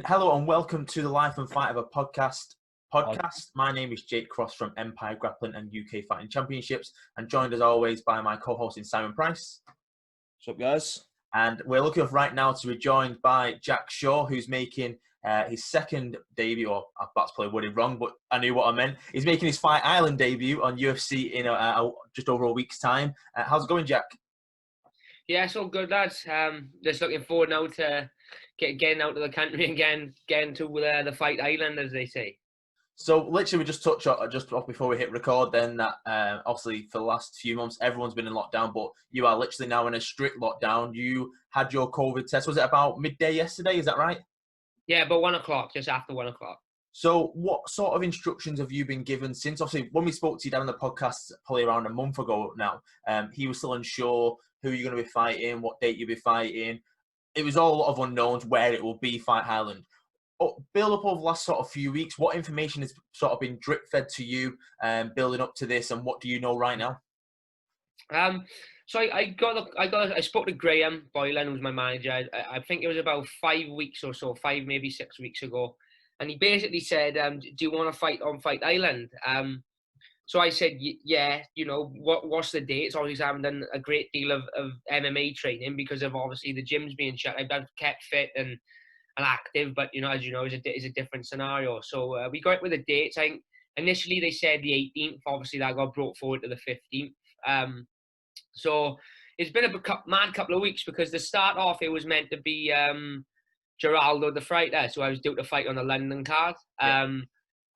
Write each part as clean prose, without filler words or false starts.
Hello and welcome to the Life and Fight of a podcast. My name is Jake Cross from Empire Grappling and UK Fighting Championships, and joined as always by my co-host in Simon Price. What's up, guys? And we're looking right now to be joined by Jack Shaw, who's making his second debut, or that's probably worded wrong, but I knew what I meant. He's making his Fight Island debut on UFC in just over a week's time. How's it going, Jack? Yeah, it's all good, lads. Just looking forward now to getting out of the country and getting to the Fight Island, as they say. So literally, we just touched on just off before we hit record. Then that obviously for the last few months, everyone's been in lockdown, but you are literally now in a strict lockdown. You had your COVID test. Was it about midday yesterday? Is that right? Yeah, about 1 o'clock, just after 1 o'clock. So what sort of instructions have you been given since? Obviously, when we spoke to you down on the podcast probably around a month ago now, he was still unsure who you're going to be fighting, what date you'll be fighting. It was all a lot of unknowns where it will be Fight Island. Build up over the last sort of few weeks, what information has sort of been drip fed to you building up to this, and what do you know right now? So I spoke to Graham Boylan, who's my manager. I think it was about 5 weeks or so, maybe 6 weeks ago. And he basically said, do you want to fight on Fight Island? So I said, yeah, you know, what's the date? So obviously I haven't done a great deal of MMA training because of obviously the gyms being shut. I've kept fit and active, but, you know, as you know, it's a different scenario. So we got it with the dates. I think initially they said the 18th. Obviously that got brought forward to the 15th. So it's been a mad couple of weeks because to start off, it was meant to be Geraldo the fighter. So I was due to fight on the London card. Yeah.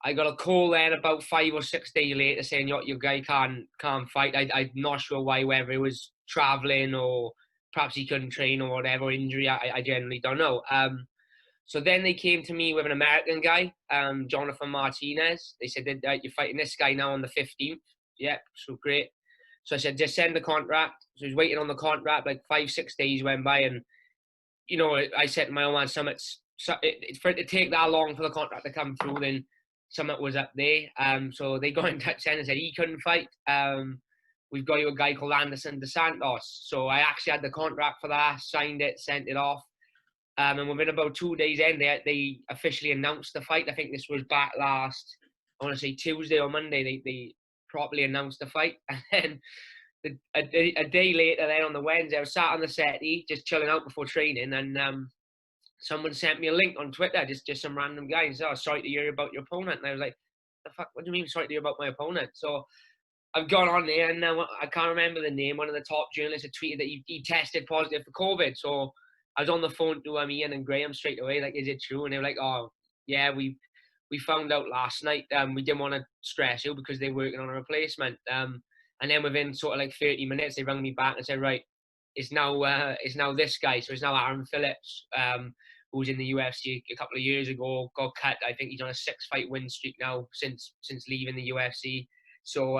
I got a call then about 5 or 6 days later saying your guy can't fight. I'm not sure why, whether it was traveling or perhaps he couldn't train or whatever, injury. I generally don't know. So then they came to me with an American guy, Jonathan Martinez. They said, you're fighting this guy now on the 15th. Yeah, so great. So I said, just send the contract. So I was waiting on the contract, like 5-6 days went by, and you know, I said to my own man, for it to take that long for the contract to come through, then Summit was up there. So they got in touch then and said he couldn't fight. We've got you a guy called Anderson DeSantos. So I actually had the contract for that, signed it, sent it off. And within about 2 days in, they officially announced the fight. I think this was back last, I want to say Tuesday or Monday, they properly announced the fight. And then a day later, then on the Wednesday, I was sat on the settee, just chilling out before training, and someone sent me a link on Twitter, just some random guy, and said, "Oh, sorry to hear about your opponent." And I was like, "The fuck? What do you mean, sorry to hear about my opponent?" So I've gone on there, and now I can't remember the name. One of the top journalists had tweeted that he tested positive for COVID. So I was on the phone to Ian and Graham straight away, like, "Is it true?" And they were like, "Oh, yeah, we found out last night. We didn't want to stress you because they're working on a replacement." And then within sort of like 30 minutes, they rang me back and said, "Right, it's now this guy." So it's now Aaron Phillips, who was in the UFC a couple of years ago, got cut. I think he's on a 6-fight win streak now since leaving the UFC. So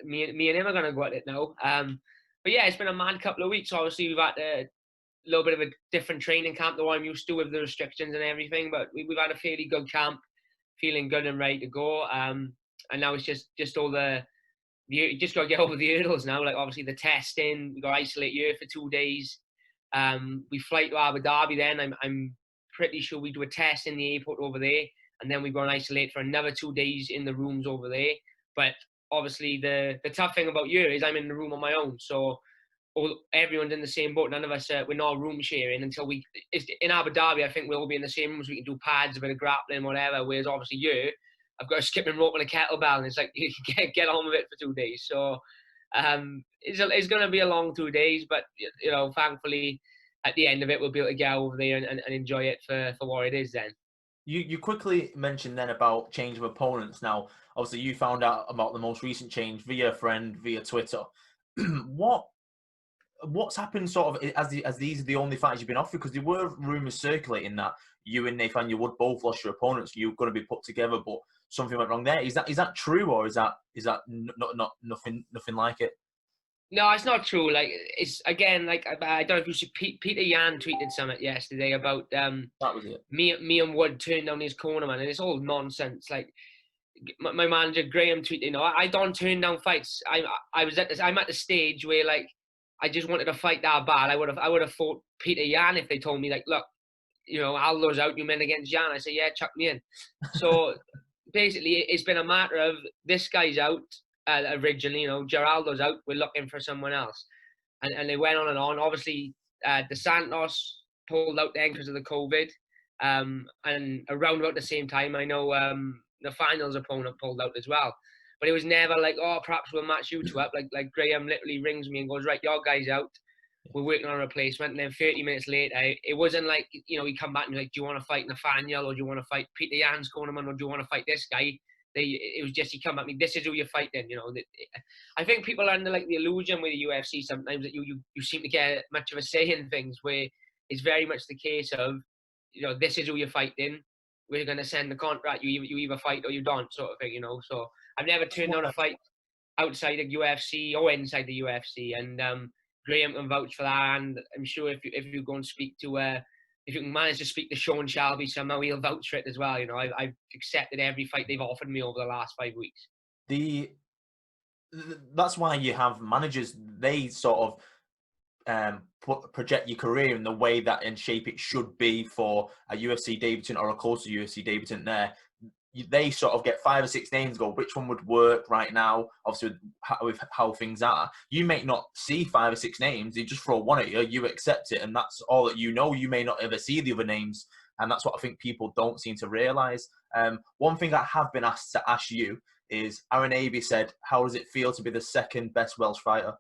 me and him are going to go at it now. But yeah, it's been a mad couple of weeks. Obviously, we've had a little bit of a different training camp than what I'm used to with the restrictions and everything. But we've had a fairly good camp, feeling good and ready to go. And now it's just all you just got to get over the hurdles now. Like obviously the testing, we got to isolate you for 2 days. We fly to Abu Dhabi then. I'm pretty sure we do a test in the airport over there, and then we go and isolate for another 2 days in the rooms over there. But obviously the tough thing about you is I'm in the room on my own, so everyone's in the same boat. None of us we're not room sharing until in Abu Dhabi. I think we'll all be in the same rooms. We can do pads, a bit of grappling, whatever. Whereas obviously I've got a skipping rope and a kettlebell, and it's like you get on with it for 2 days. So it's going to be a long 2 days, but you know, thankfully at the end of it, we'll be able to get over there and enjoy it for what it is. Then you quickly mentioned then about change of opponents. Now, obviously, you found out about the most recent change via a friend, via Twitter. What's happened sort of as these are the only fights you've been offered? Because there were rumours circulating that you and Nathaniel Wood both lost your opponents. You're going to be put together, but something went wrong there. Is that true, or is that not nothing like it? No, it's not true. Like it's again, like I don't know if you see Peter Yan tweeted something yesterday about that was it. Me and Wood turned down his corner, man, and it's all nonsense. Like my manager Graham tweeted, you know, I don't turn down fights. I'm at the stage where like I just wanted to fight that bad. I would have fought Peter Yan if they told me like, look, you know, Aldo's out, you men against Jan. I say, yeah, chuck me in. So basically, it's been a matter of this guy's out originally, you know, Geraldo's out, we're looking for someone else. And they went on and on. Obviously, DeSantos pulled out then because of the COVID. And around about the same time, I know the finals opponent pulled out as well. But it was never like, oh, perhaps we'll match you two up. Like Graham literally rings me and goes, right, your guy's out. We're working on a replacement. And then 30 minutes later, it wasn't like, you know, he come back and like, do you want to fight Nathaniel, or do you want to fight Peter Jan's cornerman, or do you want to fight this guy? It was just, he come at me, this is who you're fighting, you know. I think people are under like the illusion with the UFC sometimes that you seem to get much of a say in things, where it's very much the case of, you know, this is who you're fighting. We're going to send the contract. You either fight or you don't, sort of thing, you know. So I've never turned down a fight outside the UFC or inside the UFC, and Graham can vouch for that. And I'm sure if you go and speak to if you can manage to speak to Sean Shelby somehow, he'll vouch for it as well. You know, I've accepted every fight they've offered me over the last 5 weeks. That's why you have managers. They sort of project your career in the way that and shape it should be for a UFC debutant or a close to UFC debutant there. They sort of get 5 or 6 names, go, which one would work right now, obviously with how things are. You may not see 5 or 6 names, they just throw one at you, you accept it, and that's all that you know. You may not ever see the other names, and that's what I think people don't seem to realise. One thing I have been asked to ask you is, Aaron Abbey said, how does it feel to be the second best Welsh fighter?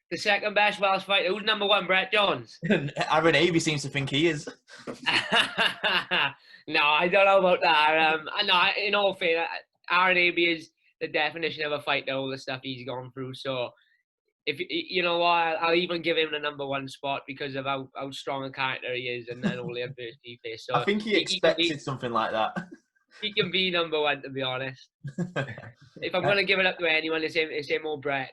The second best Welsh fighter? Who's number 1, Brett Jones? Aaron Abbey seems to think he is. No, I don't know about that. No, in all fairness, Aaron Abbey is the definition of a fighter, all the stuff he's gone through. So, if you know what, I'll even give him the number 1 spot because of how strong a character he is and all the adversity he faced. So I think he expected something like that. He can be number 1, to be honest. If I'm going to give it up to anyone, it's him or Brett.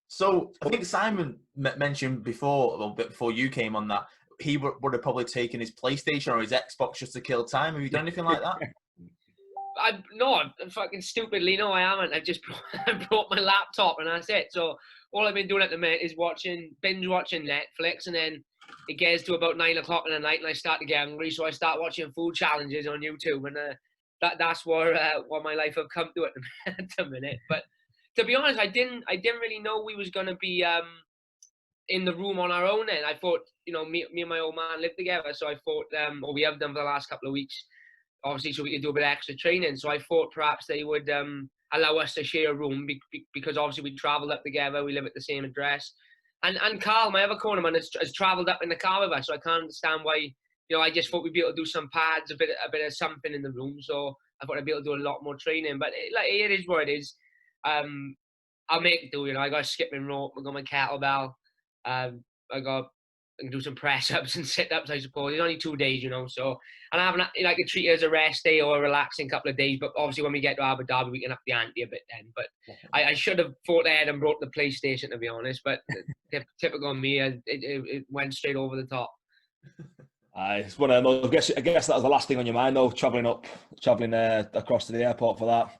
So I think Simon mentioned before, a little bit before you came on, that he would have probably taken his PlayStation or his Xbox just to kill time. Have you done anything like that? No, fucking stupidly, no, I haven't. I just brought my laptop and that's it. So all I've been doing at the minute is binge watching Netflix, and then it gets to about 9 o'clock in the night and I start to get hungry, so I start watching food challenges on YouTube, and that's where my life have come to at the minute. But to be honest, I didn't really know we was gonna be in the room on our own. Then I thought, you know, me and my old man live together, so I thought, or we have done for the last couple of weeks, obviously, so we could do a bit of extra training. So I thought perhaps they would allow us to share a room because obviously we travelled up together, we live at the same address. And Carl, my other cornerman, has travelled up in the car with us, so I can't understand why. You know, I just thought we'd be able to do some pads, a bit of something in the room. So I thought I'd be able to do a lot more training. But it is what it is. I'll make it do. You know, I got a skipping rope, I got my kettlebell, I can do some press ups and sit ups, I suppose. It's only 2 days, you know. So, and I haven't, like, to treat it as a rest day or a relaxing couple of days. But obviously, when we get to Abu Dhabi, we can up the ante a bit then. But I should have thought ahead and brought the PlayStation, to be honest. But typical me, it went straight over the top. It's one of them. I guess that was the last thing on your mind, though, travelling across to the airport for that.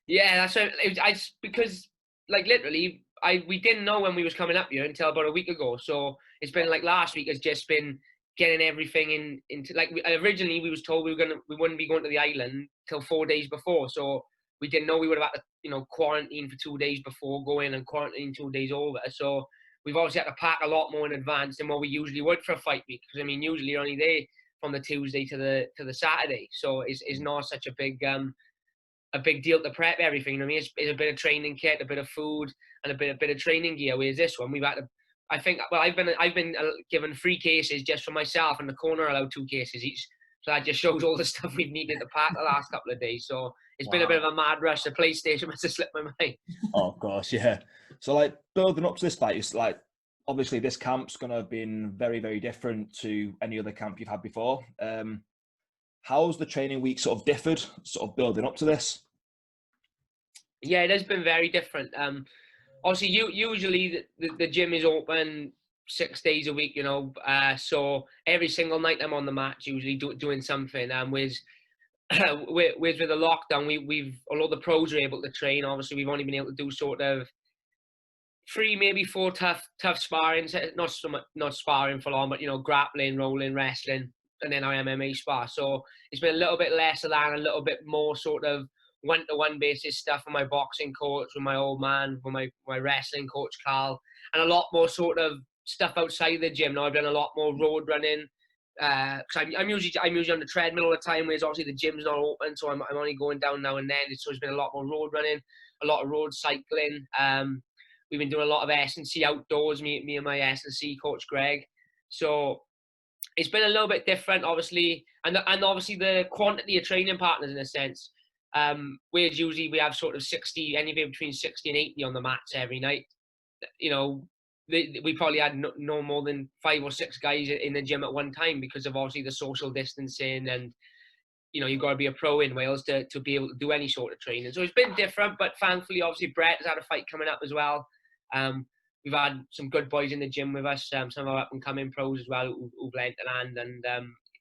Yeah, that's right. Because, like, literally, we didn't know when we was coming up here until about a week ago. So it's been like last week has just been getting everything into, like, originally we was told we wouldn't be going to the island till 4 days before. So we didn't know we would have had to, you know, quarantine for 2 days before, go in and quarantine 2 days over. So we've obviously had to pack a lot more in advance than what we usually would for a fight week. Because I mean, usually you're only there from the Tuesday to the Saturday. So it's not such a big deal to prep everything. You know what I mean? It's a bit of training kit, a bit of food, and a bit of training gear. Whereas this one, we've had to. I think. Well, I've been given 3 cases just for myself, and the corner allowed 2 cases each. So that just shows all the stuff we've needed to pack the last couple of days. So it's been a bit of a mad rush. The PlayStation must have slipped my mind. Oh, of course, yeah. So, like, building up to this fight, it's like, obviously this camp's going to have been very, very different to any other camp you've had before. How's the training week sort of differed, sort of building up to this? Yeah, it has been very different. Obviously, usually the gym is open 6 days a week, you know. So every single night I'm on the mats, usually doing something. With the lockdown, we've although the pros are able to train, obviously we've only been able to do sort of 3, maybe 4 tough sparring. Not so much, not sparring for long, but you know, grappling, rolling, wrestling, and then I MMA spar. So it's been a little bit less of that, and a little bit more sort of one-to-one basis stuff with my boxing coach, with my old man, with my wrestling coach Carl, and a lot more sort of stuff outside the gym. Now I've done a lot more road running. Cause I'm usually on the treadmill all the time, whereas obviously the gym's not open, so I'm only going down now and then. So it's been a lot more road running, a lot of road cycling. We've been doing a lot of S&C outdoors, me and my S&C coach Greg. So it's been a little bit different, obviously, and obviously the quantity of training partners in a sense. Whereas usually we have sort of 60, anywhere between 60 and 80 on the mats every night. You know, we probably had no more than 5 or 6 guys in the gym at one time because of obviously the social distancing, and you know, you've got to be a pro in Wales to be able to do any sort of training. So it's been different, but thankfully, obviously, Brett has had a fight coming up as well. We've had some good boys in the gym with us, some of our up-and-coming pros as well who've lent a hand, and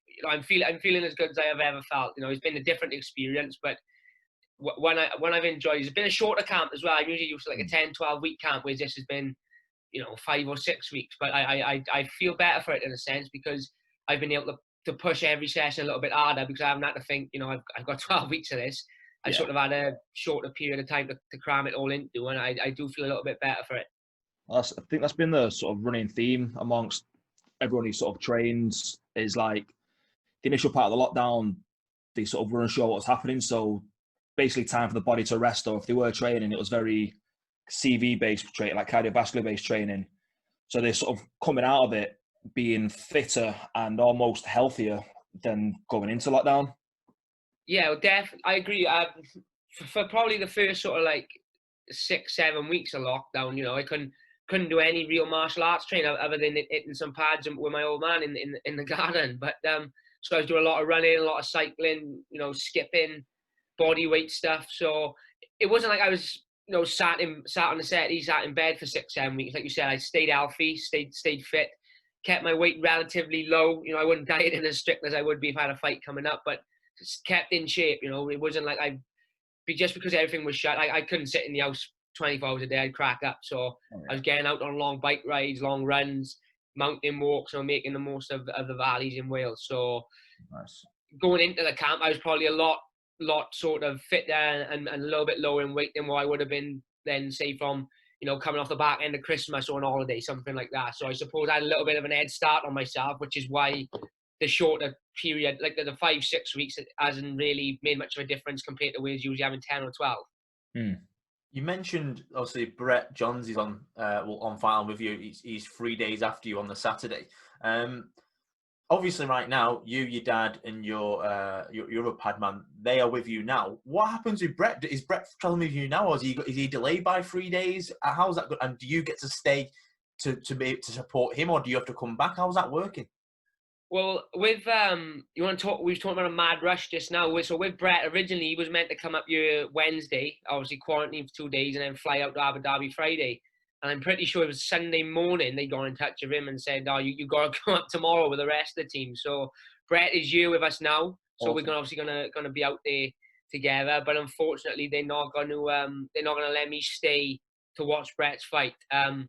you know, I'm feeling as good as I have ever felt. You know, it's been a different experience, but when I've enjoyed, it's been a shorter camp as well. I'm usually used to like a 10, 12-week camp, whereas this has been, you know, 5 or 6 weeks. But I feel better for it in a sense because I've been able to push every session a little bit harder because I haven't had to think, you know, I've got 12 weeks of this. I sort of had a shorter period of time to cram it all into, and I do feel a little bit better for it. I think that's been the sort of running theme amongst everyone who sort of trains, is like the initial part of the lockdown, they sort of weren't sure what was happening. So basically time for the body to rest, or if they were training, it was very CV-based training, like cardiovascular-based training. So they're sort of coming out of it being fitter and almost healthier than going into lockdown. Yeah, well, I agree. For probably the first sort of like 6-7 weeks of lockdown, you know, I couldn't do any real martial arts training other than hitting some pads with my old man in the garden. But so I was doing a lot of running, a lot of cycling, you know, skipping, body weight stuff. So it wasn't like I was, you know, sat on the set, sat in bed for 6-7 weeks. Like you said, I stayed healthy, stayed fit, kept my weight relatively low. You know, I wouldn't diet in as strict as I would be if I had a fight coming up, but just kept in shape. You know, it wasn't like just because everything was shut, I couldn't sit in the house 24 hours a day. I'd crack up. So I was getting out on long bike rides, long runs, mountain walks, or making the most of the valleys in Wales. So nice. Going into the camp, I was probably a lot sort of fitter and a little bit lower in weight than what I would have been then, say, from, you know, coming off the back end of Christmas or an holiday, something like that. So I suppose I had a little bit of an head start on myself, which is why the shorter period, like the 5-6 weeks, it hasn't really made much of a difference compared to Wales usually having 10 or 12. You mentioned, obviously, Brett Johns is on Fight with you. He's 3 days after you on the Saturday. Obviously, right now, you, your dad, and your other padman, they are with you now. What happens with Brett? Is Brett traveling with you now, or is he delayed by 3 days? How's that good? And do you get to stay to be able to support him, or do you have to come back? How's that working? Well, with you want to talk? We've talked about a mad rush just now. So with Brett, originally he was meant to come up here Wednesday, obviously quarantine for 2 days, and then fly out to Abu Dhabi Friday. And I'm pretty sure it was Sunday morning they got in touch with him and said, "Oh, you got to come up tomorrow with the rest of the team." So Brett is here with us now. So awesome. We're obviously gonna be out there together. But unfortunately, they're not gonna let me stay to watch Brett's fight. And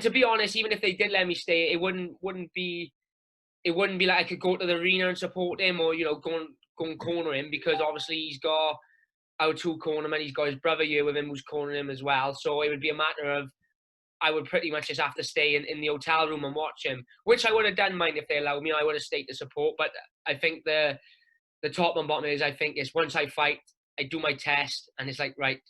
to be honest, even if they did let me stay, it wouldn't be like I could go to the arena and support him, or, you know, go and corner him, because obviously he's got our 2 cornermen. He's got his brother here with him who's cornering him as well. So it would be a matter of, I would pretty much just have to stay in the hotel room and watch him, which I would have done mind if they allowed me. I would have stayed to support. But I think the top and bottom is, I think, is once I fight, I do my test, and it's like, right,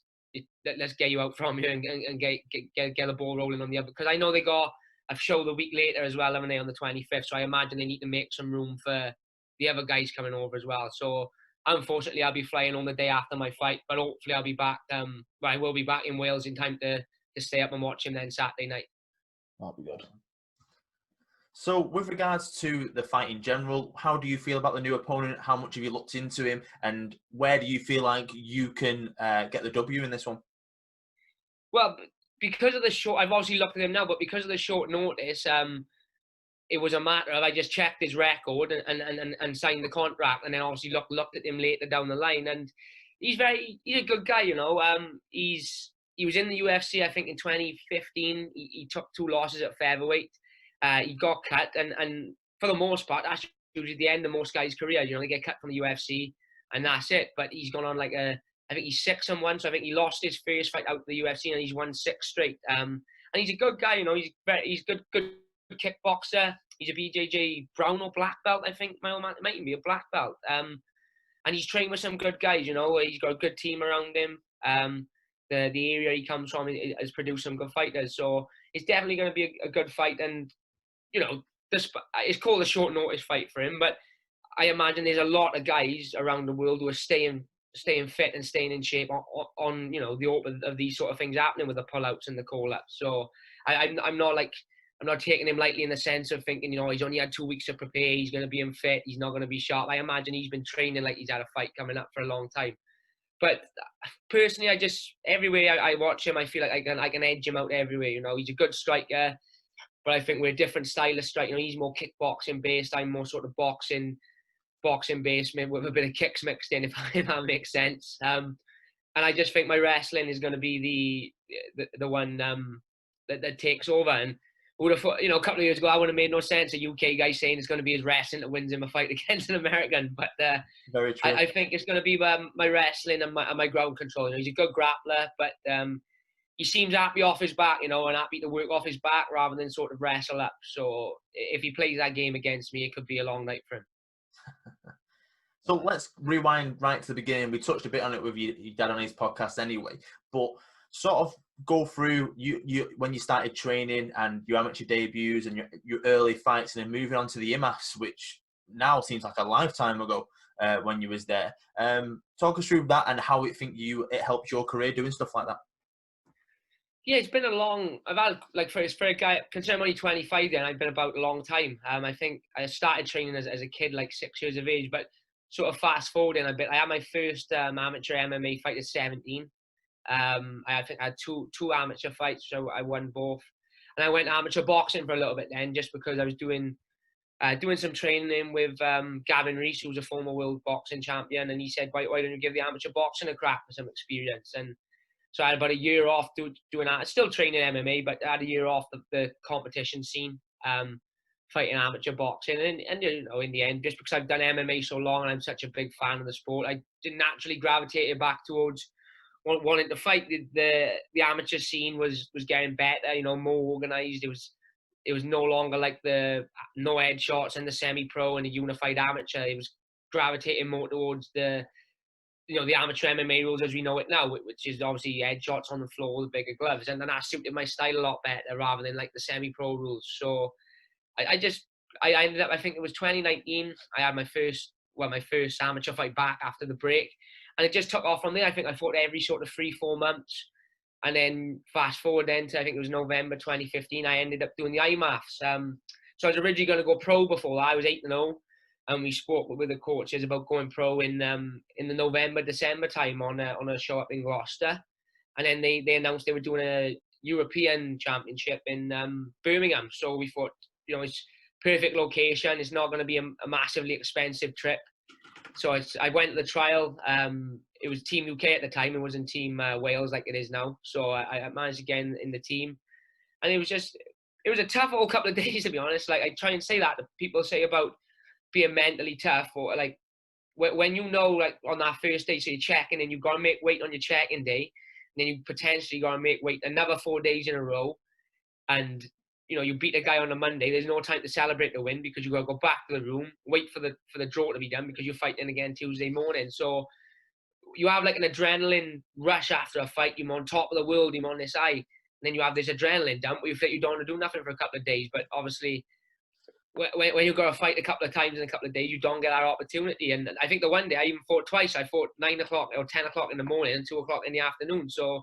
let's get you out from here and get the ball rolling on the other. Because I know they got a show the week later as well, haven't they, on the 25th. So I imagine they need to make some room for the other guys coming over as well. So unfortunately, I'll be flying on the day after my fight, but hopefully I'll be back. I will be back in Wales in time to stay up and watch him then Saturday night. That'll be good. So with regards to the fight in general, how do you feel about the new opponent? How much have you looked into him? And where do you feel like you can get the W in this one? Well, because of the short, I've obviously looked at him now, but because of the short notice, it was a matter of, I just checked his record and signed the contract, and then obviously looked at him later down the line. And he's a good guy, you know. He's he was in the UFC, I think, in 2015. He took 2 losses at featherweight. He got cut, and for the most part, that's usually the end of most guys' career. You know, they get cut from the UFC, and that's it. But he's gone on like I think he's 6-1. So I think he lost his first fight out of the UFC, and he's won 6 straight. And he's a good guy. You know, he's good kickboxer. He's a BJJ brown or black belt, I think. My old man, it might even be a black belt. And he's trained with some good guys. You know, he's got a good team around him. The area he comes from has produced some good fighters, so it's definitely going to be a good fight. And you know, it's called a short notice fight for him, but I imagine there's a lot of guys around the world who are staying fit and staying in shape on you know, the open of these sort of things happening with the pullouts and the call-ups. So I'm not taking him lightly in the sense of thinking, you know, he's only had 2 weeks to prepare, he's going to be unfit, he's not going to be sharp. I imagine he's been training like he's had a fight coming up for a long time. But personally, everywhere I watch him, I feel like I can edge him out everywhere. You know, he's a good striker, but I think we're a different style of strike. You know, he's more kickboxing based. I'm more sort of boxing based, maybe with a bit of kicks mixed in, if that makes sense. And I just think my wrestling is going to be the one that takes over. And would have thought, you know, a couple of years ago, I would have made no sense a UK guy saying it's going to be his wrestling that wins him a fight against an American. But very true. I think it's going to be my wrestling and my ground control. You know, he's a good grappler, but he seems happy off his back, you know, and happy to work off his back rather than sort of wrestle up. So if he plays that game against me, it could be a long night for him. So let's rewind right to the beginning. We touched a bit on it with your dad on his podcast anyway, but sort of go through you when you started training and your amateur debuts and your early fights, and then moving on to the IMAFs, which now seems like a lifetime ago when you was there. Talk us through that and how it helped your career doing stuff like that. Yeah, it's been I've had, like, for a guy, considering I'm only 25 then, I've been about a long time. I think I started training as a kid, like 6 years of age, but sort of fast forwarding a bit, I had my first amateur MMA fight at 17. I think I had two amateur fights, so I won both. And I went amateur boxing for a little bit then, just because I was doing some training with Gavin Rees, who's a former world boxing champion, and he said, why don't you give the amateur boxing a crack for some experience? And so I had about a year off doing that. Still training MMA, but I had a year off the competition scene, fighting amateur boxing. And you know, in the end, just because I've done MMA so long and I'm such a big fan of the sport, I naturally gravitated back towards wanting to fight. The amateur scene was getting better, you know, more organised. It was no longer like the no headshots and the semi-pro and the unified amateur. It was gravitating more towards the amateur MMA rules as we know it now, which is obviously headshots on the floor with bigger gloves. And then that suited my style a lot better rather than like the semi-pro rules. So I ended up, I think it was 2019, I had my first amateur fight back after the break. And it just took off from there. I think I fought every sort of 3-4 months. And then fast forward then to, I think it was November 2015, I ended up doing the IMAFs. So I was originally going to go pro before that. I was 8-0. And we spoke with the coaches about going pro in the November, December time on a show up in Gloucester. And then they announced they were doing a European Championship in Birmingham. So we thought, you know, it's perfect location. It's not going to be a massively expensive trip. So I went to the trial. It was Team UK at the time. It wasn't Team Wales like it is now. So I managed to get in the team. And it was a tough old couple of days, to be honest. Like, I try and say that people say about being mentally tough, or like when you know, like on that first day, so you're checking and you've got to make weight on your check-in day, and then you potentially got to make weight another 4 days in a row, and you know, you beat a guy on a Monday, there's no time to celebrate the win because you got to go back to the room, wait for the draw to be done because you're fighting again Tuesday morning. So you have like an adrenaline rush after a fight. You're on top of the world, you're on this high, and then you have this adrenaline dump where you feel you don't want to do nothing for a couple of days. But obviously, when you go to fight a couple of times in a couple of days, you don't get that opportunity. And I think the one day I even fought twice. I fought 9 o'clock or 10 o'clock in the morning and 2 o'clock in the afternoon. So,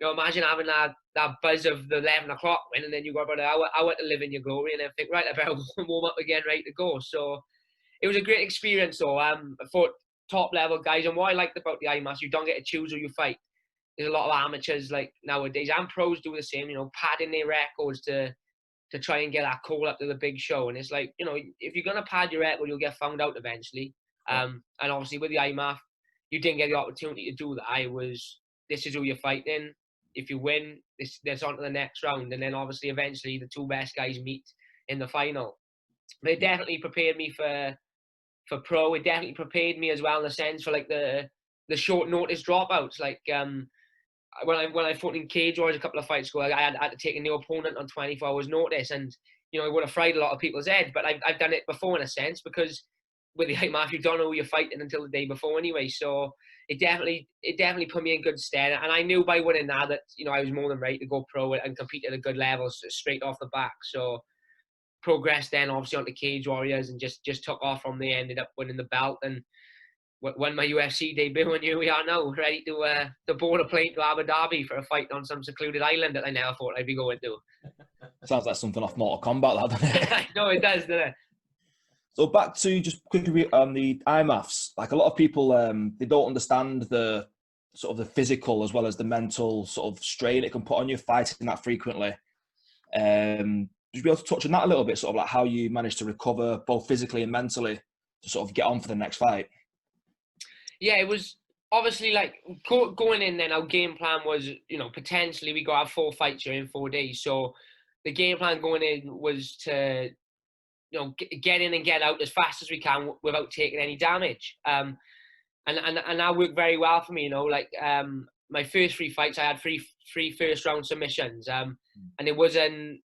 you know, imagine having that buzz of the 11 o'clock win, and then you got about an hour to live in your glory, and then think, right, I better warm up again, ready to go. So it was a great experience. So I fought top level guys, and what I liked about the IMAS, you don't get to choose who you fight. There's a lot of amateurs like nowadays, and pros do the same, you know, padding their records to try and get that call up to the big show. And it's like, you know, if you're going to pad your record, you'll get found out eventually. And obviously with the IMAF, you didn't get the opportunity to do that. This is who you're fighting. if you win, there's on to the next round, and then obviously eventually the two best guys meet in the final. But it definitely prepared me for pro. It definitely prepared me as well in the sense for like the short notice dropouts. Like when I fought in Cage Warriors a couple of fights ago, I had to take a new opponent on 24 hours notice, and it would have fried a lot of people's head. But I've done it before in a sense, because with the IMAF, you don't know who you're fighting until the day before anyway. So it definitely put me in good stead, and I knew by winning that I was more than ready to go pro and compete at a good level straight off the back. So progressed then obviously onto Cage Warriors and just took off from there. Ended up winning the belt and won my UFC debut, and here we are now, ready to board a plane to Abu Dhabi for a fight on some secluded island that I never thought I'd be going to. Sounds like something off Mortal Kombat, doesn't it? No, it does, doesn't it? So back to just quickly on the IMAFs, like a lot of people, they don't understand the sort of the physical as well as the mental sort of strain it can put on you fighting that frequently. Just be able to touch on that a little bit, sort of like how you managed to recover both physically and mentally to sort of get on for the next fight. Yeah, it was obviously like going in then, our game plan was, potentially we got to have 4 fights here in 4 days. So the game plan going in was to, get in and get out as fast as we can without taking any damage. And that worked very well for me, my first 3 fights, I had three first round submissions. And it wasn't,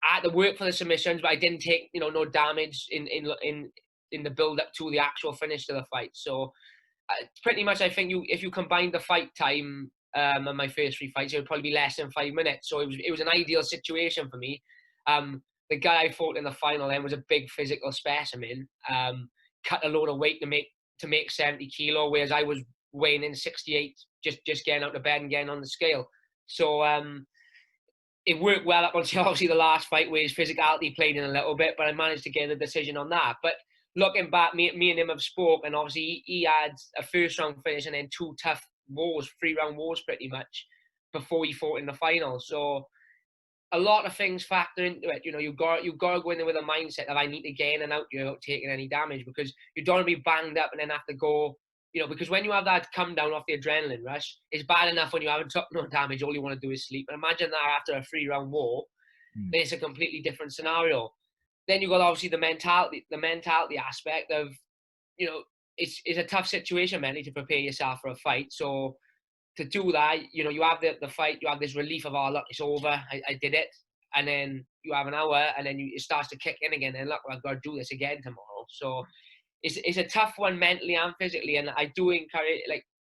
I had to work for the submissions, but I didn't take, no damage in the build up to the actual finish to the fight. So pretty much, I think if you combine the fight time and my first 3 fights, it would probably be less than 5 minutes. So it was an ideal situation for me. The guy I fought in the final then was a big physical specimen. Cut a load of weight to make 70 kilo, whereas I was weighing in 68, just getting out of bed and getting on the scale. So it worked well up until obviously the last fight, where his physicality played in a little bit, but I managed to get a decision on that. But looking back, me and him have spoke, and obviously he had a first round finish and then 2 tough wars, 3-round wars pretty much, before he fought in the final. So a lot of things factor into it. You've got to go in there with a mindset of I need to get in and out without taking any damage, because you don't want to be banged up and then have to go. Because when you have that come down off the adrenaline rush, it's bad enough when you haven't took no damage, all you want to do is sleep. And imagine that after a 3-round war, then it's a completely different scenario. Then you've got obviously the mentality aspect of, it's a tough situation mentally to prepare yourself for a fight. So to do that, you have the fight, you have this relief of, oh, look, it's over, I did it. And then you have an hour, and then it starts to kick in again, and look, I've got to do this again tomorrow. So it's a tough one mentally and physically, and I do encourage,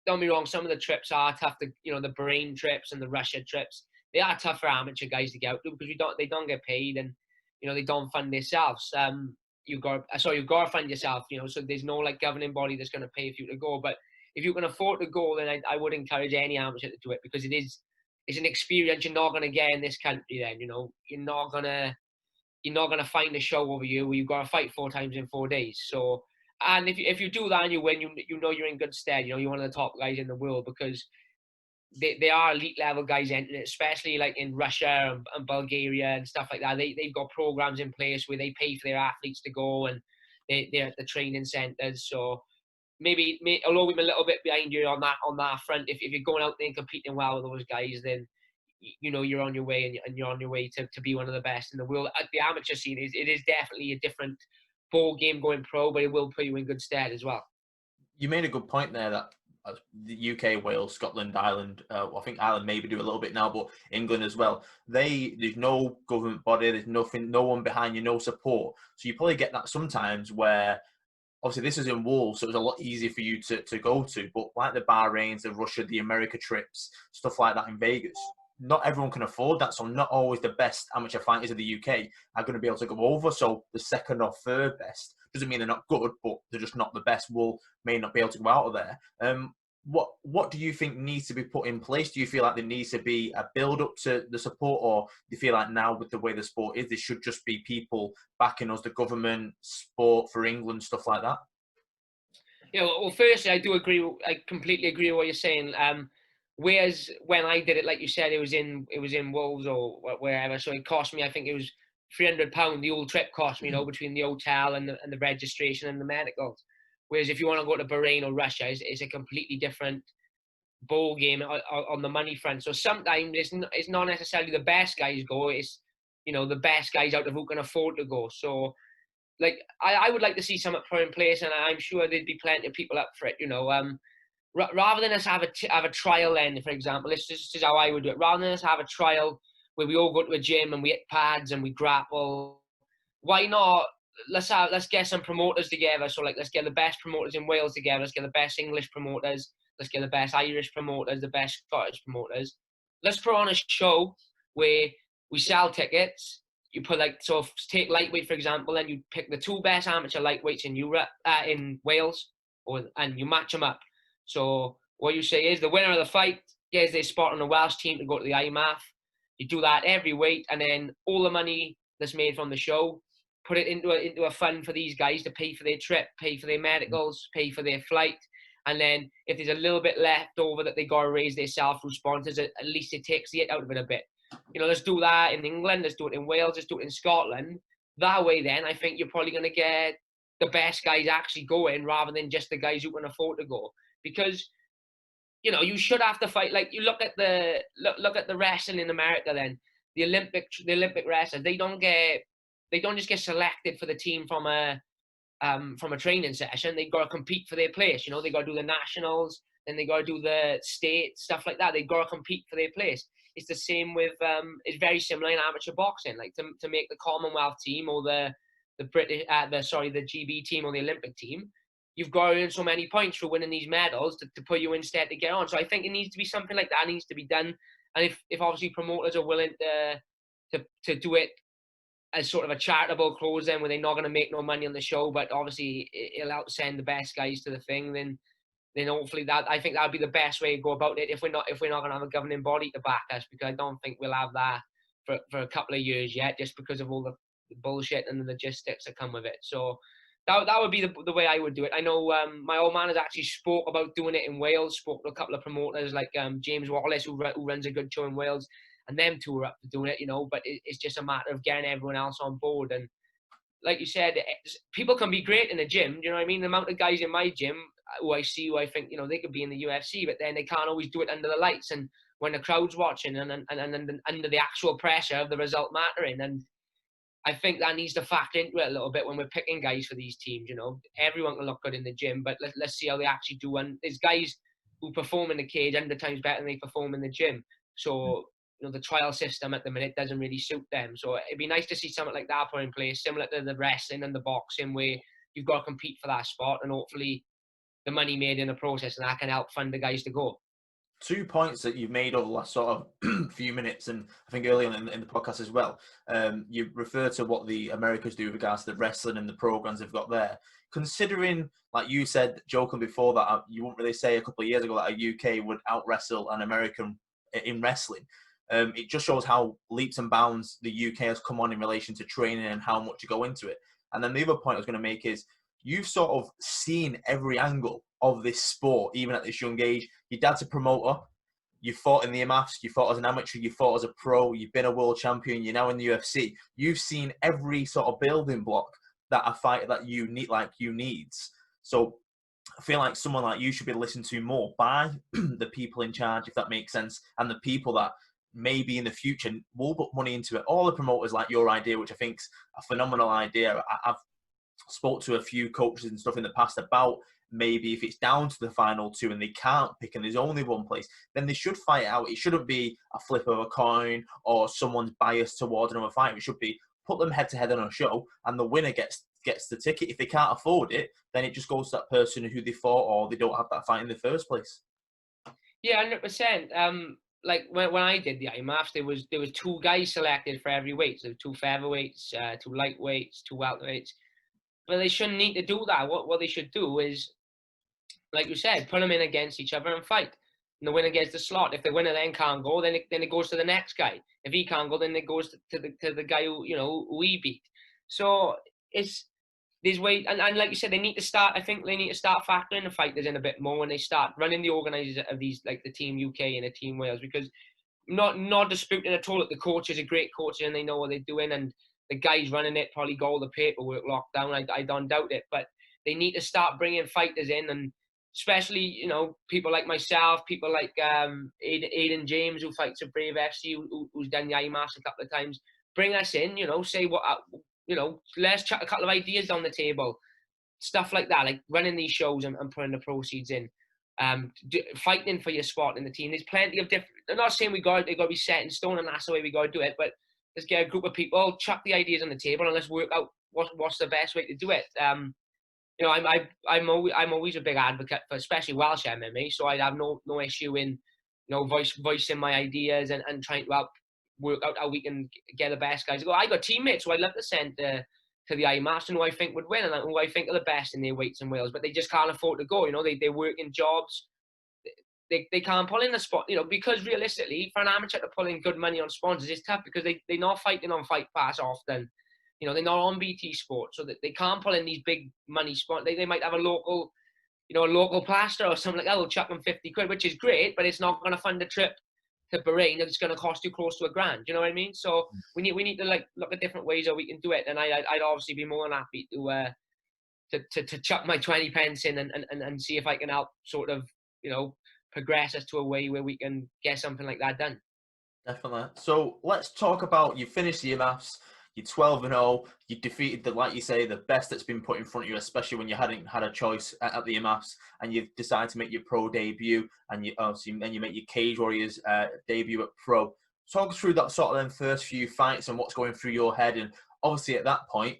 don't be wrong, some of the trips are tough, the Bahrain trips and the Russia trips, they are tough for amateur guys to get out to, because they don't get paid, and they don't fund themselves. You've got to fund yourself, so there's no governing body that's going to pay for you to go. But if you can afford to go, then I would encourage any amateur to do it, because it's an experience you're not going to get in this country. Then you're not gonna find a show over you where you've got to fight 4 times in 4 days. So, and if you do that and you win, you're in good stead. You're one of the top guys in the world, because they are elite level guys entering it, especially in Russia and Bulgaria and stuff like that. They've got programs in place where they pay for their athletes to go, and they're at the training centers. So maybe although we're a little bit behind you on that front, if you're going out there and competing well with those guys, then you're on your way, and you're on your way to be one of the best in the world. At the amateur scene, it is definitely a different ball game going pro, but it will put you in good stead as well. You made a good point there that the UK, Wales, Scotland, Ireland, I think Ireland maybe do a little bit now, but England as well. There's no government body, there's nothing, no one behind you, no support. So you probably get that sometimes where, obviously this is in Wolves, so it was a lot easier for you to go to, but like the Bahrains, the Russia, the America trips, stuff like that in Vegas, not everyone can afford that. So not always the best amateur fighters of the UK are going to be able to go over. So the second or third best, doesn't mean they're not good, but they're just not the best, may not be able to go out of there. What do you think needs to be put in place? Do you feel like there needs to be a build-up to the support, or do you feel like now with the way the sport is, there should just be people backing us, the government, sport for England, stuff like that? Yeah, well, firstly, I completely agree with what you're saying. Whereas when I did it, like you said, it was in Wolves or wherever, so it cost me, I think it was £300. The whole trip cost me, between the hotel and the registration and the medicals. Whereas if you want to go to Bahrain or Russia, it's a completely different ball game on the money front. So sometimes it's not necessarily the best guys go. It's, you know, the best guys out of who can afford to go. So, like, I would like to see something put in place, and I'm sure there'd be plenty of people up for it. You know, rather than us have a trial end, for example, this is how I would do it. Rather than us have a trial where we all go to a gym and we hit pads and we grapple, why not? Let's get some promoters together. So, like, let's get the best promoters in Wales together. Let's get the best English promoters. Let's get the best Irish promoters, the best Scottish promoters. Let's put on a show where we sell tickets. You put, like, so take lightweight, for example, and you pick the 2 best amateur lightweights in Europe, in Wales, and you match them up. So what you say is the winner of the fight gets their spot on the Welsh team to go to the IMAF. You do that every week, and then all the money that's made from the show, put it into a fund for these guys to pay for their trip, pay for their medicals, pay for their flight. And then if there's a little bit left over that they got to raise themselves through sponsors, at least it takes the hit out of it a bit. You know, let's do that in England, let's do it in Wales, let's do it in Scotland. That way then, I think you're probably going to get the best guys actually going rather than just the guys who can afford to go. Because, you know, you should have to fight. Like, you look at the wrestling in America then, the Olympic wrestlers, they don't just get selected for the team from a training session. They got to compete for their place. You know, they got to do the nationals, then they got to do the state stuff like that. They got to compete for their place. It's the same with it's very similar in amateur boxing. Like, to make the Commonwealth team or the British the GB team or the Olympic team, you've got to earn so many points for winning these medals to put you instead to get on. So I think it needs to be something like that needs to be done. And if obviously promoters are willing to do it as sort of a charitable close then, where they're not going to make no money on the show, but obviously it'll help send the best guys to the thing, then hopefully I think that'd be the best way to go about it. If we're not going to have a governing body to back us, because I don't think we'll have that for a couple of years yet, just because of all the bullshit and the logistics that come with it. So that would be the way I would do it. I know my old man has actually spoke about doing it in Wales. Spoke to a couple of promoters like James Wallace, who runs a good show in Wales, and them two are up for doing it, you know. But it's just a matter of getting everyone else on board. And like you said, people can be great in the gym. You know what I mean? The amount of guys in my gym who I think, you know, they could be in the UFC, but then they can't always do it under the lights and when the crowd's watching and under the actual pressure of the result mattering. And I think that needs to factor into it a little bit when we're picking guys for these teams. You know, everyone can look good in the gym, but let's see how they actually do. And there's guys who perform in the cage 100 times better than they perform in the gym. So, you know, the trial system at the minute doesn't really suit them. So it'd be nice to see something like that put in place, similar to the wrestling and the boxing, where you've got to compete for that spot, and hopefully the money made in the process, and that can help fund the guys to go. 2 points that you've made over the last sort of few minutes, and I think earlier in the podcast as well, you refer to what the Americans do with regards to the wrestling and the programs they've got there. Considering, like you said, joking before, that you wouldn't really say a couple of years ago that a UK would out-wrestle an American in wrestling. It just shows how leaps and bounds the UK has come on in relation to training and how much you go into it. And then the other point I was going to make is, you've sort of seen every angle of this sport, even at this young age. Your dad's a promoter. You fought in the IMAFs. You fought as an amateur. You fought as a pro. You've been a world champion. You're now in the UFC. You've seen every sort of building block that a fighter that you needs. So I feel like someone like you should be listened to more by the people in charge, if that makes sense, and the people that maybe in the future will put money into it. All the promoters like your idea, which I think's a phenomenal idea. I've spoke to a few coaches and stuff in the past about maybe if it's down to the final two and they can't pick and there's only one place, then they should fight out. It shouldn't be a flip of a coin or someone's biased towards another fight. It should be put them head to head on a show and the winner gets the ticket. If they can't afford it, then it just goes to that person who they fought, or they don't have that fight in the first place. Yeah, 100%. Like when I did the IMAFs, there was 2 guys selected for every weight. So 2 featherweights, 2 lightweights, 2 welterweights. But they shouldn't need to do that. What they should do is, like you said, put them in against each other and fight. And the winner gets the slot. If the winner then can't go, then it goes to the next guy. If he can't go, then it goes to the guy who he beat. So there's ways, and like you said, they need to start. I think they need to start factoring the fighters in a bit more when they start running the organisers of these, like the Team UK and the Team Wales, because not disputing at all that the coaches are great coaches and they know what they're doing, and the guys running it probably got all the paperwork locked down. I don't doubt it, but they need to start bringing fighters in and especially, you know, people like myself, people like Aiden James, who fights at Brave FC, who's done the IMAS a couple of times. Bring us in, you know, say what, you know, let's chuck a couple of ideas on the table. Stuff like that, like running these shows and putting the proceeds in. Fighting for your spot in the team. There's plenty of different. I'm not saying they got to be set in stone and that's the way we got to do it, but let's get a group of people, chuck the ideas on the table, and let's work out what's the best way to do it. You know, I'm always a big advocate for, especially Welsh MMA. So I'd have no issue in, you know, voicing my ideas and trying to work out how we can get the best guys. I got teammates who I'd love to send to the IMAS and who I think would win and who I think are the best in their weights and wheels, but they just can't afford to go. You know, they work in jobs. They can't pull in the spot, you know, because realistically, for an amateur to pull in good money on sponsors, it's tough because they're not fighting on Fight Pass often. You know, they're not on BT Sport, so that they can't pull in these big money spots. They might have a local plaster or something like that. They'll chuck them 50 quid, which is great, but it's not going to fund a trip to Bahrain. It's going to cost you close to $1,000. You know what I mean? So we need to like look at different ways that we can do it. And I'd obviously be more than happy to chuck my 20 pence in and see if I can help sort of, you know, progress us to a way where we can get something like that done. Definitely. So let's talk about, you finished the IMAFs, you're 12-0, you defeated like you say, the best that's been put in front of you, especially when you hadn't had a choice at the IMAFs, and you've decided to make your pro debut, and you make your Cage Warriors debut at pro. Talk us through that sort of them first few fights and what's going through your head. And obviously at that point,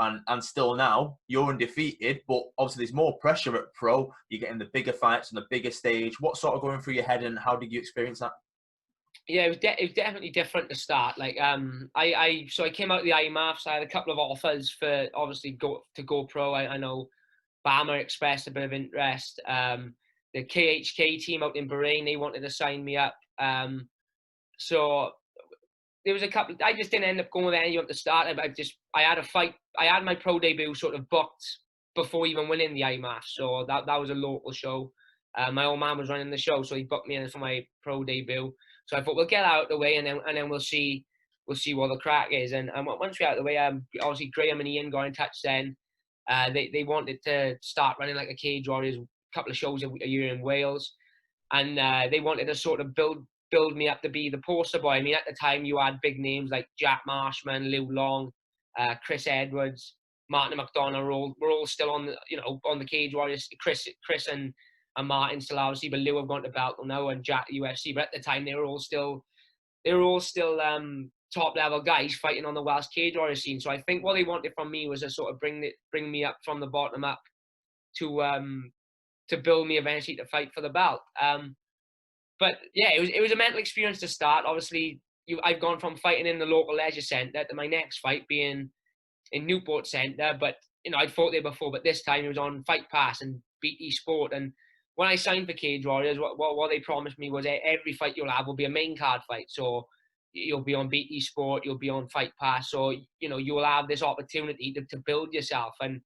and still now, you're undefeated, but obviously there's more pressure at pro. You're getting the bigger fights on the bigger stage. What's sort of going through your head, and how did you experience that? Yeah, it was definitely different to start. Like, I came out of the IMAFs. I had a couple of offers for obviously go pro. I know Bama expressed a bit of interest. The KHK team out in Bahrain, they wanted to sign me up. So there was a couple. I just didn't end up going with anyone to start. I had a fight. I had my pro debut sort of booked before even winning the IMAF. So that was a local show. My old man was running the show, so he booked me in for my pro debut. So I thought we'll get out of the way, and then we'll see what the crack is. And once we're out of the way, obviously Graham and Ian got in touch. Then they wanted to start running like a Cage Warriors, couple of shows a year in Wales, and they wanted to sort of build me up to be the poster boy. I mean, at the time you had big names like Jack Marshman, Lou Long, Chris Edwards, Martin McDonough. We're all still on the Cage Warriors. Chris and Martin still obviously, but Lou have gone to Belgium now and Jack UFC. But at the time they were all still top level guys fighting on the Welsh Cage Warrior scene. So I think what they wanted from me was to sort of bring me up from the bottom up to build me eventually to fight for the belt. But yeah, it was a mental experience to start. Obviously, I've gone from fighting in the local leisure centre to my next fight being in Newport Centre. But you know, I'd fought there before, but this time it was on Fight Pass and BT Sport. And when I signed for Cage Warriors, what they promised me was every fight you'll have will be a main card fight. So you'll be on BT Sport, you'll be on Fight Pass. So, you know, you will have this opportunity to build yourself. And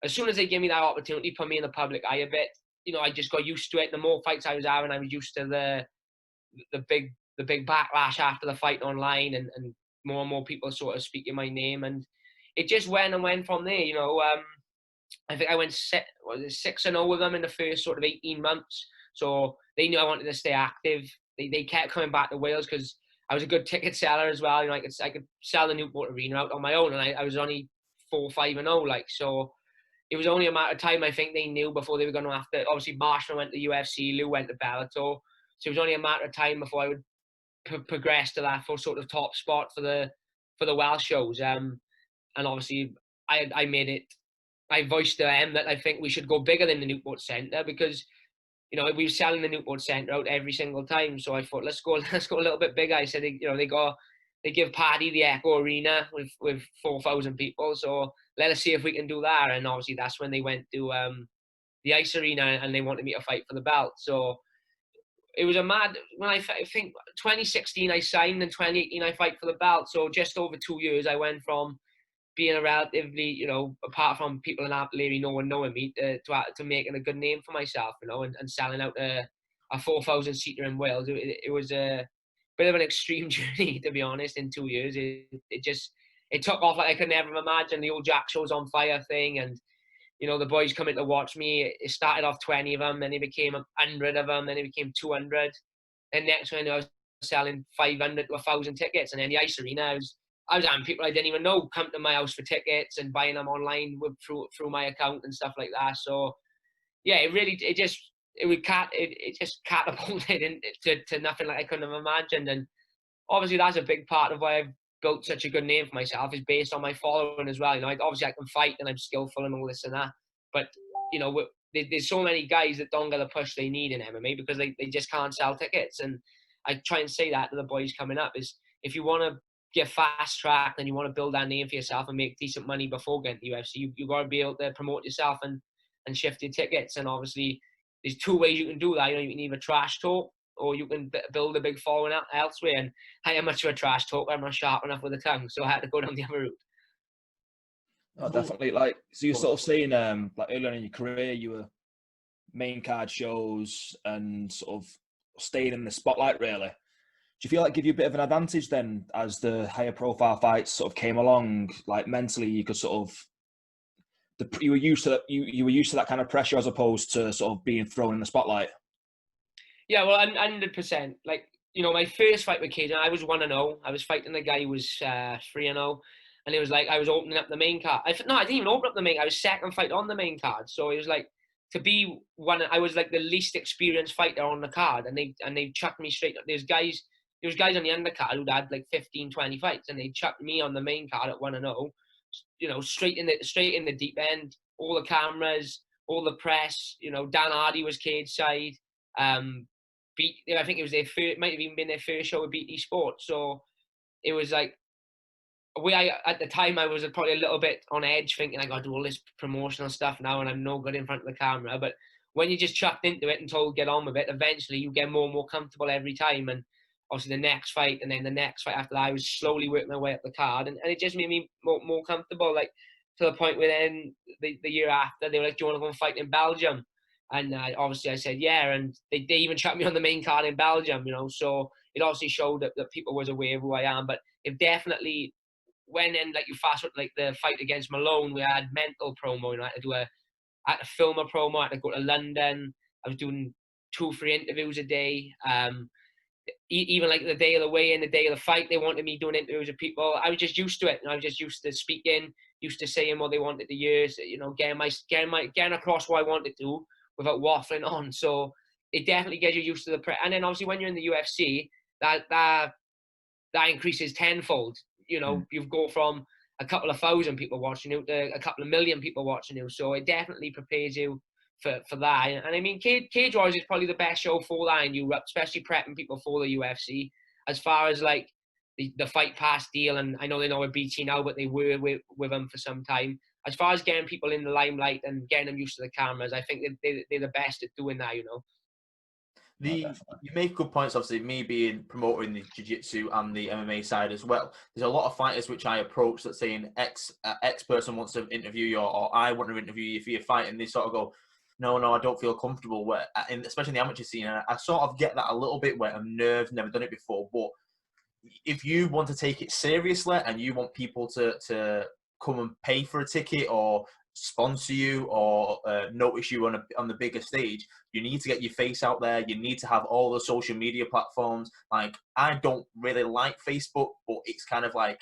as soon as they give me that opportunity, put me in the public eye a bit, you know, I just got used to it. The more fights I was having, I was used to the big backlash after the fight online, and more and more people sort of speaking my name. And it just went from there, you know. I think I went 6-0 with them in the first sort of 18 months. So they knew I wanted to stay active. They kept coming back to Wales because I was a good ticket seller as well. You know, I could sell the Newport Arena out on my own, and I was only 4-5-0. Like, so it was only a matter of time. I think they knew before they were going to have to. Obviously, Marshall went to UFC, Lou went to Bellator, so it was only a matter of time before I would progress to that full sort of top spot for the Welsh shows. And obviously, I made it. I voiced to them that I think we should go bigger than the Newport Centre because, you know, we were selling the Newport Centre out every single time. So I thought, let's go a little bit bigger. I said, they give Paddy the Echo Arena with 4,000 people. So let us see if we can do that. And obviously that's when they went to the Ice Arena and they wanted me to fight for the belt. So it was I think 2016 I signed, and 2018 I fight for the belt. So just over 2 years, I went from being a relatively, you know, apart from people in Apple, no one knowing me, to making a good name for myself, you know, and selling out a 4,000-seater in Wales. It was a bit of an extreme journey, to be honest, in 2 years. It took off like I could never have imagined. The old Jack Show's on fire thing, and You know, the boys come in to watch me. It started off 20 of them, then it became 100 of them, then it became 200. And next one I was selling 500 to 1,000 tickets. And then the ice arena, I was having people I didn't even know come to my house for tickets and buying them online through my account and stuff like that. So yeah, it just catapulted into nothing like I couldn't have imagined. And obviously that's a big part of why I've built such a good name for myself, is based on my following as well. You know, obviously I can fight and I'm skillful and all this and that, but you know, there's so many guys that don't get the push they need in MMA because they just can't sell tickets. And I try and say that to the boys coming up, is if you want to get fast tracked and you want to build that name for yourself and make decent money before getting to UFC, you got to be able to promote yourself and shift your tickets. And obviously there's two ways you can do that. You know, you can either trash talk or you can build a big following elsewhere. And I am much of a trash talker. I'm not sharp enough with the tongue, so I had to go down the other route. Oh, definitely. Like, so you're sort of saying, like earlier in your career, you were main card shows and sort of staying in the spotlight, really. Do you feel like give you a bit of an advantage then as the higher profile fights sort of came along? Like mentally, you could sort of you were used to that. You were used to that kind of pressure as opposed to sort of being thrown in the spotlight. Yeah, well, 100%. Like, you know, my first fight with Cage, I was 1-0. I was fighting the guy who was 3-0. And it was like I was opening up the main card. I didn't even open up the main. I was second fight on the main card. So it was like, to be one, I was like the least experienced fighter on the card, and they chucked me straight. There was guys on the undercard who'd had like 15, 20 fights, and they chucked me on the main card at 1-0. You know, straight in the deep end. All the cameras, all the press. You know, Dan Hardy was cage side. I think it was might have even been their first show with BT Sport. So it was like, at the time I was probably a little bit on edge, thinking I got to do all this promotional stuff now and I'm no good in front of the camera. But when you just chucked into it and told get on with it, eventually you get more and more comfortable every time. And obviously the next fight and then the next fight after that, I was slowly working my way up the card, and it just made me more comfortable. Like, to the point where then the year after they were like, do you want to go and fight in Belgium? And obviously I said yeah, and they even chucked me on the main card in Belgium. You know, so it obviously showed that people was aware of who I am. But it definitely, when in, like, you fast forward, like the fight against Malone, we had mental promo. You know, I had to film a promo. I had to go to London. I was doing 2-3 interviews a day. Even like the day of the weigh-in, the day of the fight, they wanted me doing interviews with people. I was just used to it, and I was just used to speaking, used to saying what they wanted to hear. So, you know, getting across what I wanted to without waffling on. So it definitely gets you used to the press. And then obviously when you're in the UFC, that increases tenfold. You know, you go from a couple of thousand people watching you to a couple of million people watching you. So it definitely prepares you for that. And I mean, Cage Warriors is probably the best show for that in Europe, especially prepping people for the UFC. As far as like the Fight Pass deal, and I know they're not with BT now, but they were with them for some time. As far as getting people in the limelight and getting them used to the cameras, I think they're the best at doing that, you know. You make good points, obviously, me being promoting the jiu-jitsu and the MMA side as well. There's a lot of fighters which I approach that saying X person wants to interview you, or I want to interview you for your fight, and they sort of go, no, I don't feel comfortable, where, especially in the amateur scene. And I sort of get that a little bit, where I'm nervous, never done it before. But if you want to take it seriously and you want people to come and pay for a ticket or sponsor you or notice you on the bigger stage, you need to get your face out there. You need to have all the social media platforms. Like, I don't really like Facebook, but it's kind of like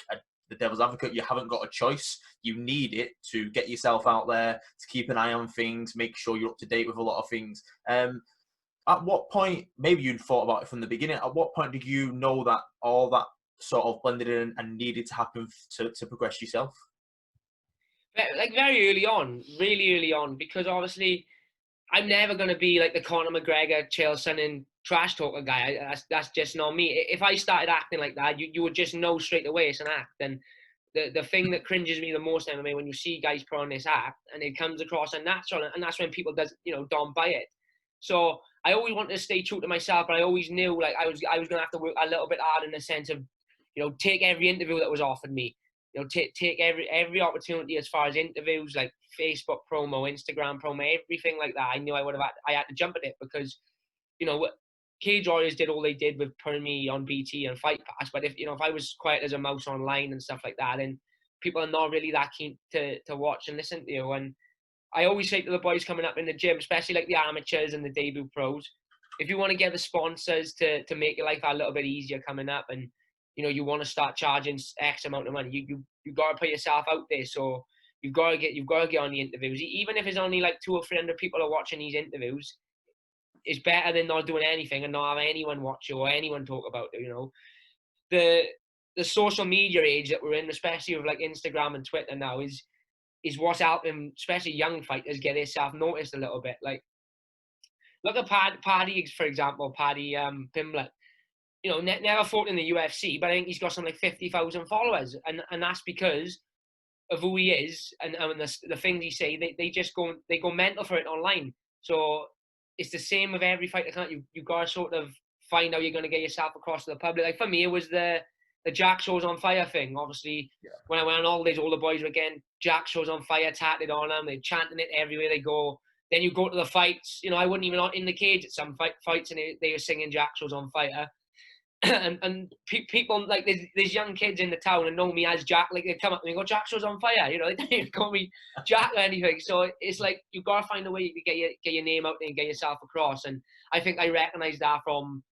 the devil's advocate. You haven't got a choice. You need it to get yourself out there, to keep an eye on things, make sure you're up to date with a lot of things. At what point, maybe you'd thought about it from the beginning, at what point did you know that all that sort of blended in and needed to happen to progress yourself? Like very early on, really early on, because obviously I'm never going to be like the Conor McGregor, Chael Sonnen trash talker guy. That's just not me. If I started acting like that, you would just know straight away it's an act. And the thing that cringes me the most in MMA, when you see guys put on this act and it comes across unnatural, and that's when people don't buy it. So I always wanted to stay true to myself, but I always knew like I was going to have to work a little bit hard in the sense of, take every interview that was offered me. Take every opportunity as far as interviews, like Facebook promo, Instagram promo, everything like that. I knew I had to jump at it because, Cage Warriors did all they did with putting me on BT and Fight Pass. But if I was quiet as a mouse online and stuff like that, then people are not really that keen to watch and listen to you. And I always say to the boys coming up in the gym, especially like the amateurs and the debut pros, if you want to get the sponsors to make your life a little bit easier coming up, and you want to start charging X amount of money, you got to put yourself out there. So you've got to get on the interviews, even if it's only like 200 or 300 people are watching these interviews. It's better than not doing anything and not have anyone watch you or anyone talk about it. The social media age that we're in, especially with like Instagram and Twitter now, is what's helping, especially young fighters, get themselves noticed a little bit. Like, look at Paddy, for example, Paddy Pimblett. Never fought in the UFC, but I think he's got something like 50,000 followers, and that's because of who he is and the things he say. They go mental for it online. So it's the same with every fighter. Can't you got to sort of find how you're going to get yourself across to the public. Like for me, it was the Jack Show's on fire thing. Obviously, when I went on holidays, all the boys were getting Jack Show's on fire tatted on them. They're chanting it everywhere they go. Then you go to the fights. I wasn't even in the cage at some fights, and they were singing Jack Show's on fire. and people, like, there's young kids in the town and know me as Jack. Like, they come up to me and go, Jack Show's on fire. They don't even call me Jack or anything. So it's like, you got to find a way to get your name out there and get yourself across. And I think I recognised that from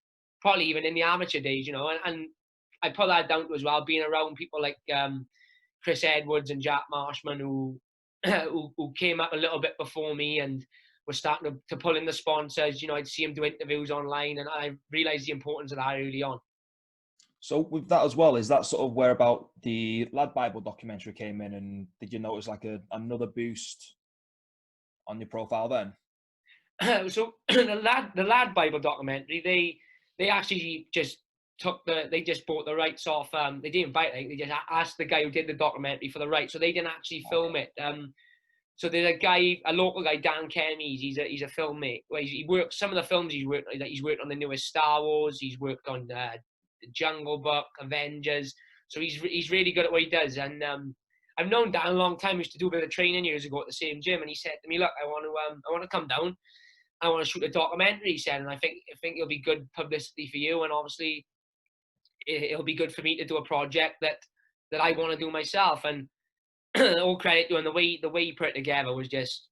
probably even in the amateur days, and I put that down to as well, being around people like Chris Edwards and Jack Marshman, who came up a little bit before me and was starting to pull in the sponsors. I'd see him do interviews online, and I realised the importance of that early on. So with that as well, is that sort of where about the Lad Bible documentary came in, and did you notice like another boost on your profile then? So the Lad Bible documentary, they actually just they just bought the rights off. They didn't buy it. They just asked the guy who did the documentary for the rights, so they didn't actually film it. So there's a local guy, Dan Kemmies. He's a filmmaker. Well, he works some of the films he's worked on the newest Star Wars. He's worked on the Jungle Book, Avengers. So he's really good at what he does. And I've known Dan a long time. He used to do a bit of training years ago at the same gym. And he said to me, "Look, I want to come down. I want to shoot a documentary," he said, "and I think it'll be good publicity for you, and obviously it'll be good for me to do a project that I want to do myself." And all credit to him, the way he put it together was just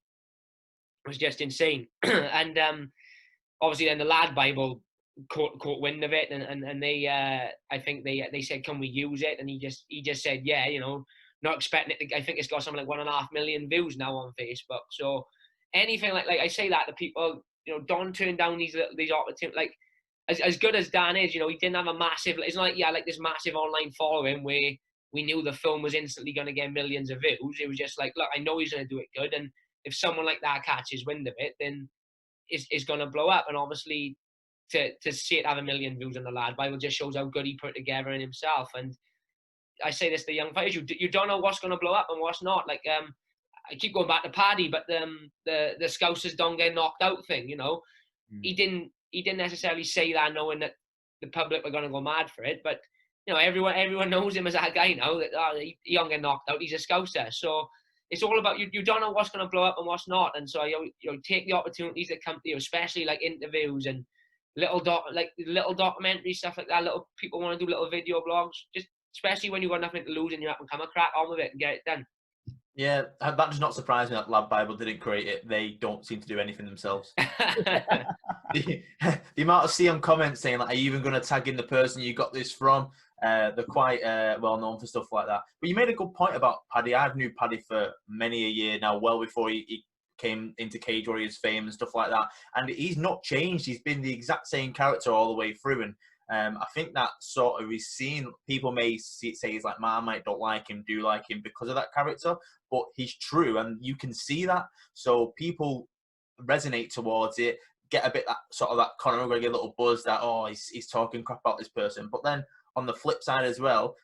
insane. And obviously then the Lad Bible caught wind of it, and they I think they said, "Can we use it?" And he just said, "Yeah," not expecting it to, I think it's got something like 1.5 million views now on Facebook. So anything like I say that to people, don't turn down these opportunities. Like, as good as Dan is, he didn't have a massive, it's not like this massive online following where we knew the film was instantly going to get millions of views. It was just like, look, I know he's going to do it good, and if someone like that catches wind of it, then it's going to blow up. And obviously, to see it have 1 million views on the Lad Bible just shows how good he put it together in himself. And I say this to young fighters: you don't know what's going to blow up and what's not. Like, I keep going back to Paddy, but the Scousers don't get knocked out thing. He didn't necessarily say that knowing that the public were going to go mad for it, but everyone knows him as that guy now, that he don't get knocked out, he's a Scouser. So it's all about you don't know what's going to blow up and what's not. And so take the opportunities that come to you, especially like interviews and little documentary stuff like that. Little people want to do little video blogs, just especially when you've got nothing to lose and you're up and come, crack on with it and get it done. Yeah, that does not surprise me that Lad Bible didn't create it. They don't seem to do anything themselves. the amount of CM comments saying, like, "Are you even going to tag in the person you got this from?" They're quite well known for stuff like that. But you made a good point about Paddy. I've knew Paddy for many a year now, well before he came into Cage Warriors fame and stuff like that. And he's not changed. He's been the exact same character all the way through. And I think that sort of is seen. People may say he's like Marmite, don't like him, do like him because of that character, but he's true, and you can see that. So people resonate towards it, get a bit that sort of that Conor McGregor little buzz that he's talking crap about this person. But then on the flip side as well,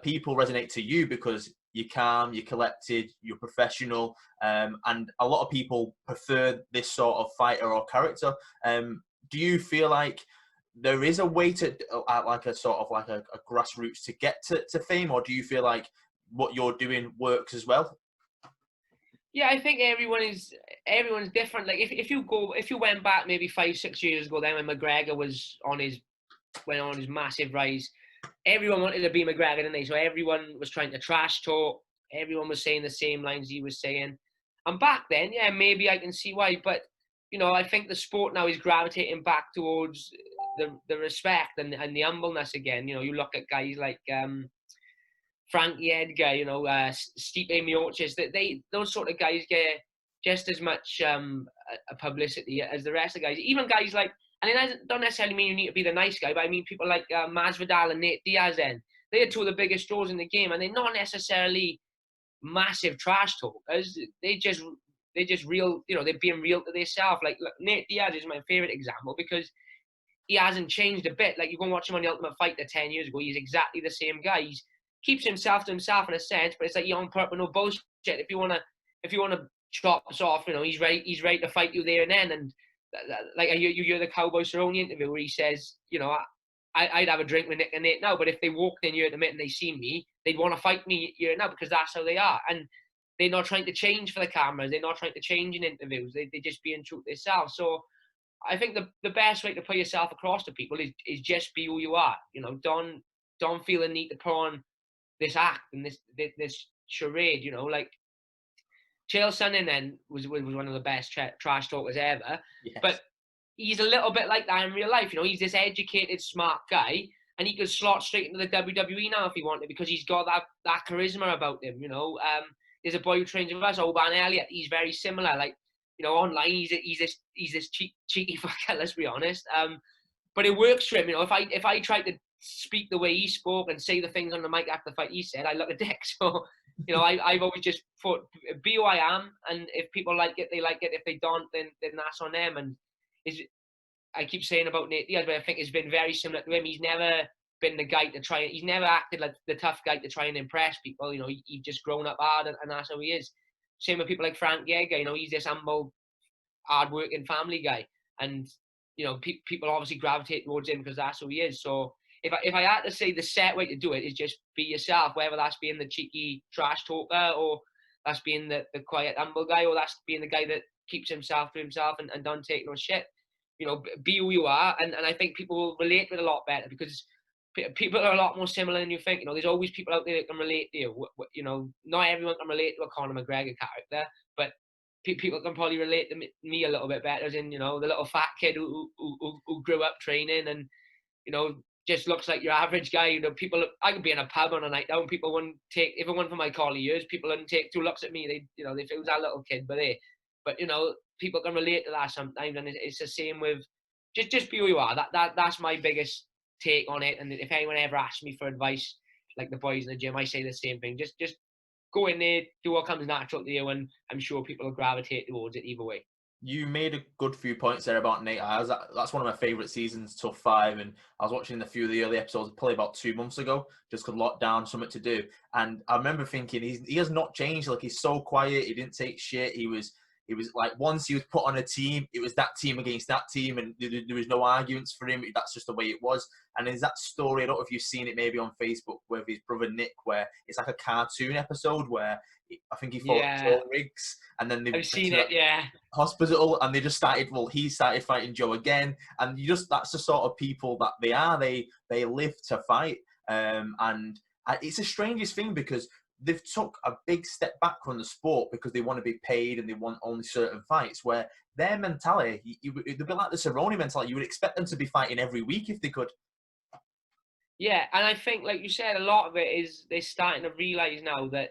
people resonate to you because you're calm, you're collected, you're professional, and a lot of people prefer this sort of fighter or character. Do you feel like there is a way to like a sort of like a grassroots to get to fame, or do you feel like what you're doing works as well? Yeah, I think everyone's different. Like if you went back maybe 5-6 years ago, then when McGregor went on his massive rise, everyone wanted to be McGregor, didn't they? So everyone was trying to trash talk. Everyone was saying the same lines he was saying. And back then, yeah, maybe I can see why. But, you know, I think the sport now is gravitating back towards the respect and the humbleness again. You know, you look at guys like Frankie Edgar, you know, Stipe Miocic, those sort of guys get just as much publicity as the rest of the guys. Even guys like, and it don't necessarily mean you need to be the nice guy, but I mean people like Masvidal and Nate Diaz. Then they are two of the biggest draws in the game, and they're not necessarily massive trash talkers. They just real, you know, they're being real to themselves. Like look, Nate Diaz is my favorite example because he hasn't changed a bit. Like you go and watch him on the Ultimate Fighter 10 years ago, he's exactly the same guy. He keeps himself to himself in a sense, but it's like young purple, no bullshit. If you wanna chop us off, you know, he's ready to fight you there and then. And like you hear the Cowboy Cerrone interview where he says, you know, I'd have a drink with Nick and Nate now, but if they walked in here at the minute and they see me, they'd want to fight me here now because that's how they are. And they're not trying to change for the cameras. They're not trying to change in interviews. They're just being true to themselves. So I think the best way to put yourself across to people is just be who you are. You know, don't feel the need to put on this act and this charade. You know, like Chael Sonnen then was one of the best trash talkers ever. Yes. But he's a little bit like that in real life. You know, he's this educated, smart guy, and he could slot straight into the WWE now if he wanted because he's got that charisma about him. You know, there's a boy who trains with us, Oban Elliott. He's very similar. Like, you know, online he's this cheeky fucker. Let's be honest. But it works for him. You know, if I tried to speak the way he spoke and say the things on the mic after the fight he said, I look a dick. So, you know, I've always just thought, be who I am, and if people like it, they like it. If they don't, then that's on them. And I keep saying about Nate Diaz, but I think it's been very similar to him. He's never been the guy to try. He's never acted like the tough guy to try and impress people. You know, he's just grown up hard, and that's how he is. Same with people like Frank Yeager. You know, he's this humble, hard-working family guy, and you know, people obviously gravitate towards him because that's who he is. So if I had to say the set way to do it is just be yourself, whether that's being the cheeky trash talker or that's being the quiet, humble guy, or that's being the guy that keeps himself to himself and don't take no shit. You know, be who you are, and I think people will relate with it a lot better because people are a lot more similar than you think. You know, there's always people out there that can relate to you. You know, not everyone can relate to a Conor McGregor character, but people can probably relate to me a little bit better, as in, you know, the little fat kid who grew up training and, you know, just looks like your average guy. You know, I could be in a pub on a night out and people wouldn't take, if it weren't for my collie years, people wouldn't take 2 looks at me. They, you know, they feel that little kid, but you know, people can relate to that sometimes, and it's the same with just be who you are. That's my biggest take on it. And if anyone ever asks me for advice, like the boys in the gym, I say the same thing. Just go in there, do what comes natural to you, and I'm sure people will gravitate towards it either way. You made a good few points there about Nate Diaz. That's one of my favourite seasons, Tough 5, and I was watching a few of the early episodes probably about 2 months ago, just because lockdown, something to do. And I remember thinking, he has not changed. Like, he's so quiet, he didn't take shit, he was like, once he was put on a team, it was that team against that team, and there was no arguments for him. That's just the way it was. And there's that story, I don't know if you've seen it maybe on Facebook, with his brother Nick, where it's like a cartoon episode where I think he fought Joe Riggs, and then I've seen it, yeah. Hospital, and they just started. Well, he started fighting Joe again, and that's the sort of people that they are. They live to fight, and it's the strangest thing because they've took a big step back from the sport because they want to be paid and they want only certain fights. Where their mentality, they'd be like the Cerrone mentality. You would expect them to be fighting every week if they could. Yeah, and I think, like you said, a lot of it is they're starting to realise now that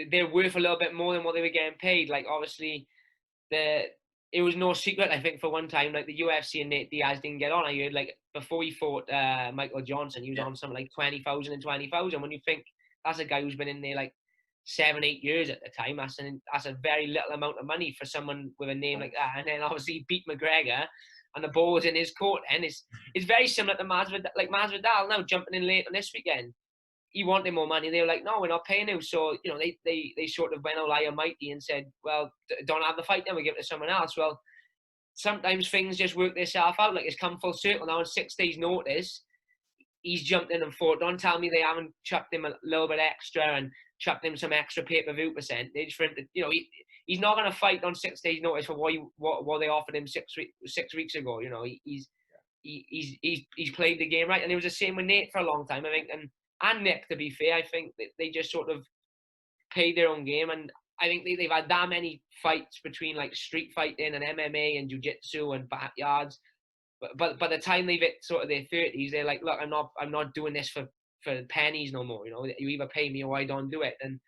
they're worth a little bit more than what they were getting paid. Like, obviously, it was no secret, I think, for one time, like the UFC and Nate Diaz didn't get on. I heard, like, before he fought Michael Johnson, he was on something like 20,000 and 20,000. When you think that's a guy who's been in there like 7-8 years at the time, that's a very little amount of money for someone with a name like that. And then obviously he beat McGregor, and the ball was in his court. And it's very similar to Masvidal. Like Masvidal now jumping in late on this weekend. He wanted more money. They were like, no, we're not paying you. So, you know, they sort of went all high and mighty and said, well, don't have the fight then, we give it to someone else. Well, sometimes things just work themselves out. Like, it's come full circle now. On 6 days' notice, he's jumped in and fought. Don't tell me they haven't chucked him a little bit extra and chucked him some extra pay-per-view percentage for him to, you know, he's not going to fight on 6 days' notice for what they offered him 6 weeks ago. You know, he's played the game right. And it was the same with Nate for a long time, I think. And Nick, to be fair, I think that they just sort of played their own game. And I think they've had that many fights between like street fighting and MMA and jiu-jitsu and backyards. But by the time they've hit sort of their 30s, they're like, look, I'm not doing this for pennies no more. You know, you either pay me or I don't do it. And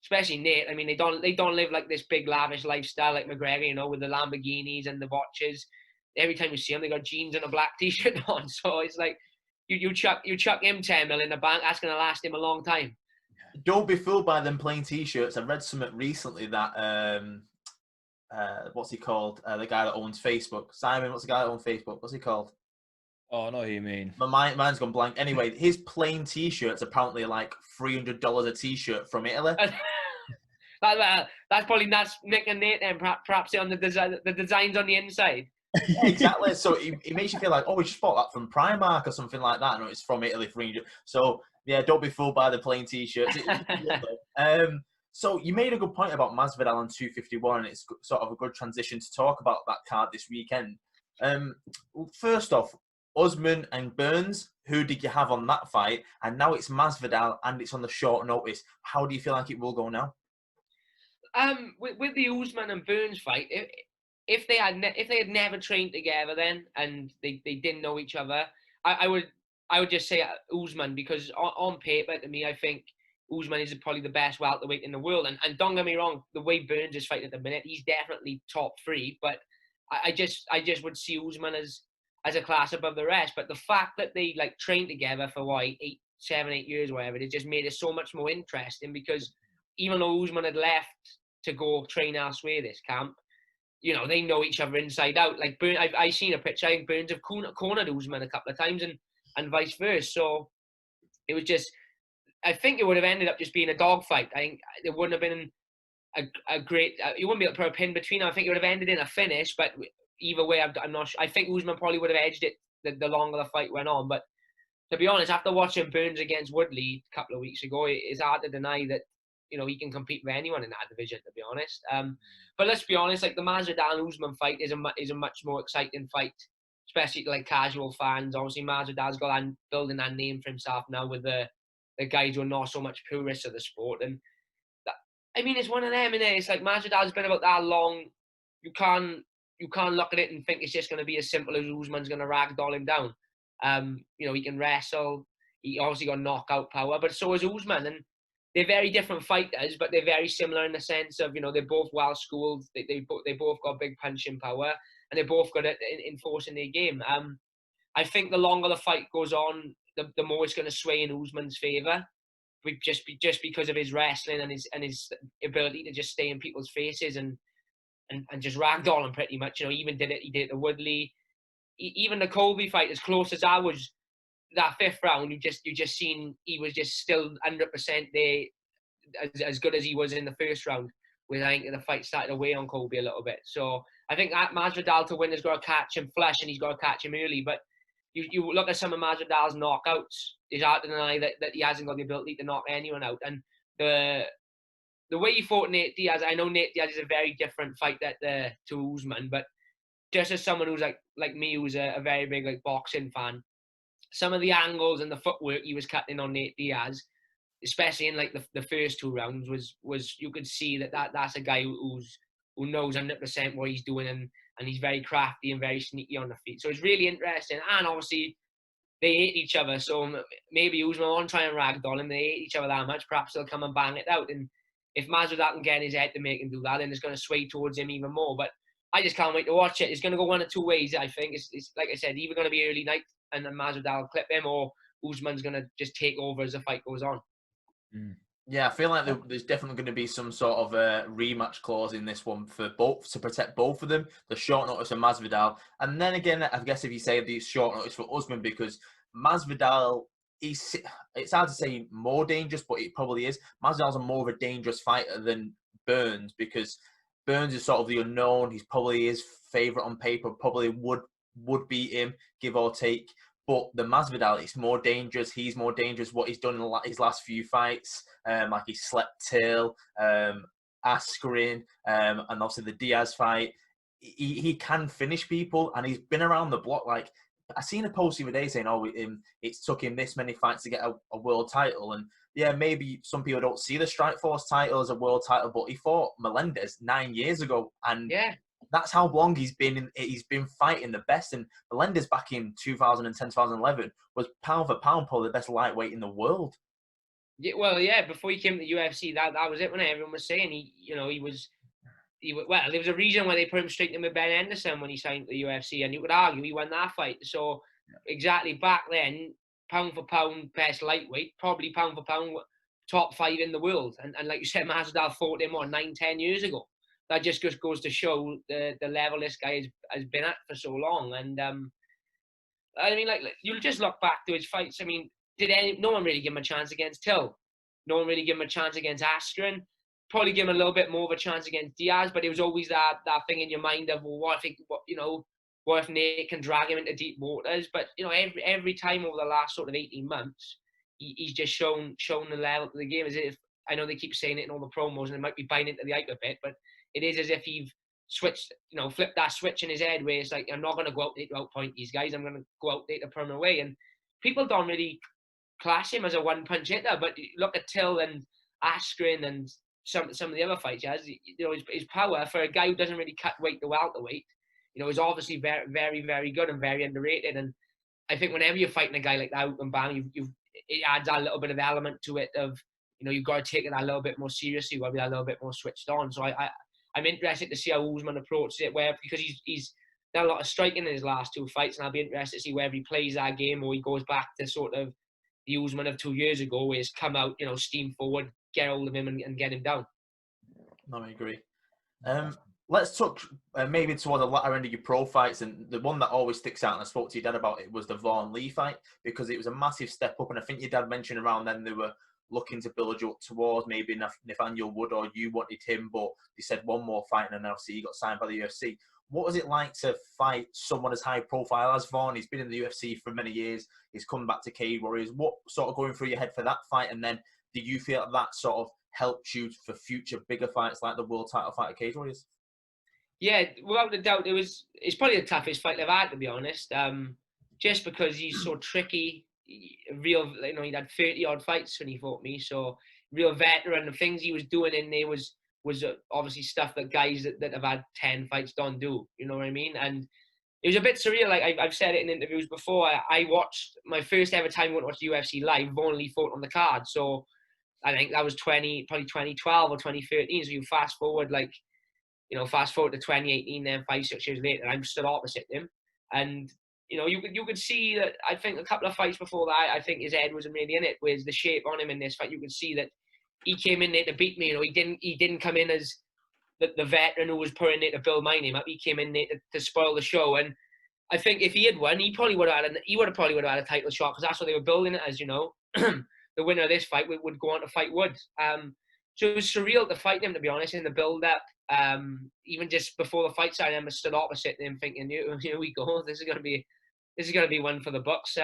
especially Nate, I mean, they don't live like this big lavish lifestyle like McGregor, you know, with the Lamborghinis and the watches. Every time you see them, they got jeans and a black t-shirt on. So it's like you chuck him 10 mil in the bank, that's gonna last him a long time. Don't be fooled by them plain t-shirts. I read something recently that what's he called? The guy that owns Facebook. Simon, what's the guy that owns Facebook? What's he called? Oh, I know who you mean. Mine's gone blank. Anyway, his plain t-shirts apparently like $300 a t-shirt from Italy. That's Nick and Nate then, perhaps on the designs on the inside. Yeah, exactly. So it makes you feel like, oh, we just bought that from Primark or something like that. No, it's from Italy, $300. So yeah, don't be fooled by the plain t-shirts. So you made a good point about Masvidal and 251, and it's sort of a good transition to talk about that card this weekend. First off, Usman and Burns, who did you have on that fight? And now it's Masvidal, and it's on the short notice. How do you feel like it will go now? With the Usman and Burns fight, if they had never trained together then, and they didn't know each other, I would just say Usman, because on paper, to me, I think Usman is probably the best welterweight in the world. And don't get me wrong, the way Burns is fighting at the minute, he's definitely top 3. But I just would see Usman as a class above the rest. But the fact that they like trained together for 7, 8 years, whatever, it just made it so much more interesting, because even though Usman had left to go train elsewhere this camp, you know, they know each other inside out. Like Burns, I've seen a picture, I think Burns have cornered Usman a couple of times and vice versa. So it was just, I think it would have ended up just being a dogfight. I think it wouldn't have been a great, you wouldn't be able to put a pin between them. I think it would have ended in a finish, but either way, I'm not sure. I think Usman probably would have edged it the longer the fight went on. But to be honest, after watching Burns against Woodley a couple of weeks ago, it's hard to deny that, you know, he can compete with anyone in that division, to be honest. But let's be honest, like the Masvidal and Usman fight is a much more exciting fight, especially to like casual fans. Obviously, Masvidal's got building that name for himself now with the guys who are not so much purists of the sport. And that, I mean, it's one of them, innit? It's like Masvidal's been about that long. You can't look at it and think it's just going to be as simple as Usman's going to ragdoll him down. You know, he can wrestle. He obviously got knockout power, but so is Usman. And they're very different fighters, but they're very similar in the sense of, you know, they're both well schooled. They both got big punching power, and they're both good at enforcing their game. I think the longer the fight goes on, the more it's going to sway in Usman's favour, just because of his wrestling and his ability to just stay in people's faces and just ragdoll them pretty much. You know, he did it to Woodley. Even the Colby fight, as close as I was, that 5th round, you just seen he was just still 100% there, as good as he was in the 1st round. Where I think the fight started away on Colby a little bit. So I think Masvidal to win has got to catch him flush, and he's got to catch him early. But you look at some of Masvidal's knockouts, it's hard to deny that he hasn't got the ability to knock anyone out. And the way he fought Nate Diaz, I know Nate Diaz is a very different fight to Usman, but just as someone who's like me, who's a very big like boxing fan, some of the angles and the footwork he was cutting on Nate Diaz, especially in like the first 2 rounds, was you could see that's a guy who knows 100% what he's doing, and he's very crafty and very sneaky on the feet. So it's really interesting. And obviously they hate each other, so maybe Usman won't try and ragdoll him. They hate each other that much. Perhaps they'll come and bang it out. And if Masvidal can get in his head to make him do that, then it's going to sway towards him even more. But I just can't wait to watch it. It's going to go one of 2 ways, I think. It's like I said, either going to be early night and then Masvidal will clip him, or Usman's going to just take over as the fight goes on. Yeah, I feel like there's definitely going to be some sort of a rematch clause in this one for both, to protect both of them. The short notice of Masvidal, and then again, I guess if you say the short notice for Usman, because Masvidal, it's hard to say more dangerous, but it probably is. Masvidal's more of a dangerous fighter than Burns, because Burns is sort of the unknown. He's probably his favourite on paper, probably would beat him, give or take. But the Masvidal, it's more dangerous. He's more dangerous. What he's done in his last few fights, like he slept Till, Askren, and also the Diaz fight. He can finish people, and he's been around the block. Like I seen a post the other day saying, "Oh, it's took him this many fights to get a world title." And yeah, maybe some people don't see the Strikeforce title as a world title, but he fought Melendez 9 years ago, and Yeah. that's how long he's been fighting the best. And Melendez back in 2010, 2011 was pound for pound probably the best lightweight in the world. Yeah, well, yeah. Before he came to the UFC, that was it. When everyone was saying he was. Well, there was a reason why they put him straight in with Ben Henderson when he signed to the UFC, and you could argue he won that fight. So exactly back then, pound for pound, best lightweight, probably pound for pound, top 5 in the world. And like you said, Masvidal fought him 9-10 years ago. That just goes to show the level this guy has been at for so long. And I mean, like you'll just look back to his fights. I mean, no one really give him a chance against Till? No one really give him a chance against Askren. Probably give him a little bit more of a chance against Diaz, but it was always that thing in your mind of, well, what if Nate can drag him into deep waters? But every time over the last sort of 18 months, he's just shown the level of the game. As if, I know they keep saying it in all the promos, and it might be biting into the hype a bit, but it is as if he's switched, flipped that switch in his head where it's like, I'm not going to go out there to outpoint these guys. I'm going to go out there to put him away. And people don't really class him as a one-punch hitter, but look at Till and Askren and some of the other fights he has, his power for a guy who doesn't really cut weight to welterweight, is obviously very, very, very good and very underrated. And I think whenever you're fighting a guy like that, and bang, it adds a little bit of element to it of, you've got to take it a little bit more seriously, you've got to be a little bit more switched on. So I'm interested to see how Usman approaches it, because he's done a lot of striking in his last 2 fights, and I'll be interested to see whether he plays that game or he goes back to sort of the Usman of 2 years ago, where he's come out, steam forward, get hold of him and get him down. No, I agree. Let's talk maybe toward the latter end of your pro fights, and the one that always sticks out, and I spoke to your dad about it, was the Vaughan Lee fight, because it was a massive step up, and I think your dad mentioned around then they were looking to build you up towards maybe Nathaniel Wood, or you wanted him, but they said one more fight, and then obviously he got signed by the UFC. What was it like to fight someone as high profile as Vaughan? He's been in the UFC for many years. He's come back to Cage Warriors. What sort of going through your head for that fight? And then do you feel that sort of helped you for future bigger fights like the world title fight at Cage Warriors? Yeah, without a doubt, it's probably the toughest fight I've had, to be honest. Just because he's so tricky, real. He'd had 30-odd fights when he fought me, so real veteran. The things he was doing in there was obviously stuff that guys that have had 10 fights don't do. You know what I mean? And it was a bit surreal. Like I've said it in interviews before. I watched my first ever time I went to watch UFC live. Vaughan Lee fought on the card, so I think that was probably 2012 or 2013. So you fast forward to 2018, then 5-6 years later, I'm stood opposite him, and you could see that. I think a couple of fights before that, I think his head wasn't really in it. With the shape on him in this fight, you could see that he came in there to beat me. He didn't come in as the veteran who was putting it to build my name up. He came in there to spoil the show. And I think if he had won, he probably would have had a title shot, because that's what they were building it as. The winner of this fight would go on to fight Wood. So it was surreal to fight him, to be honest, in the build-up. Even just before the fight started, I stood opposite him thinking, here we go. This is gonna be one for the books.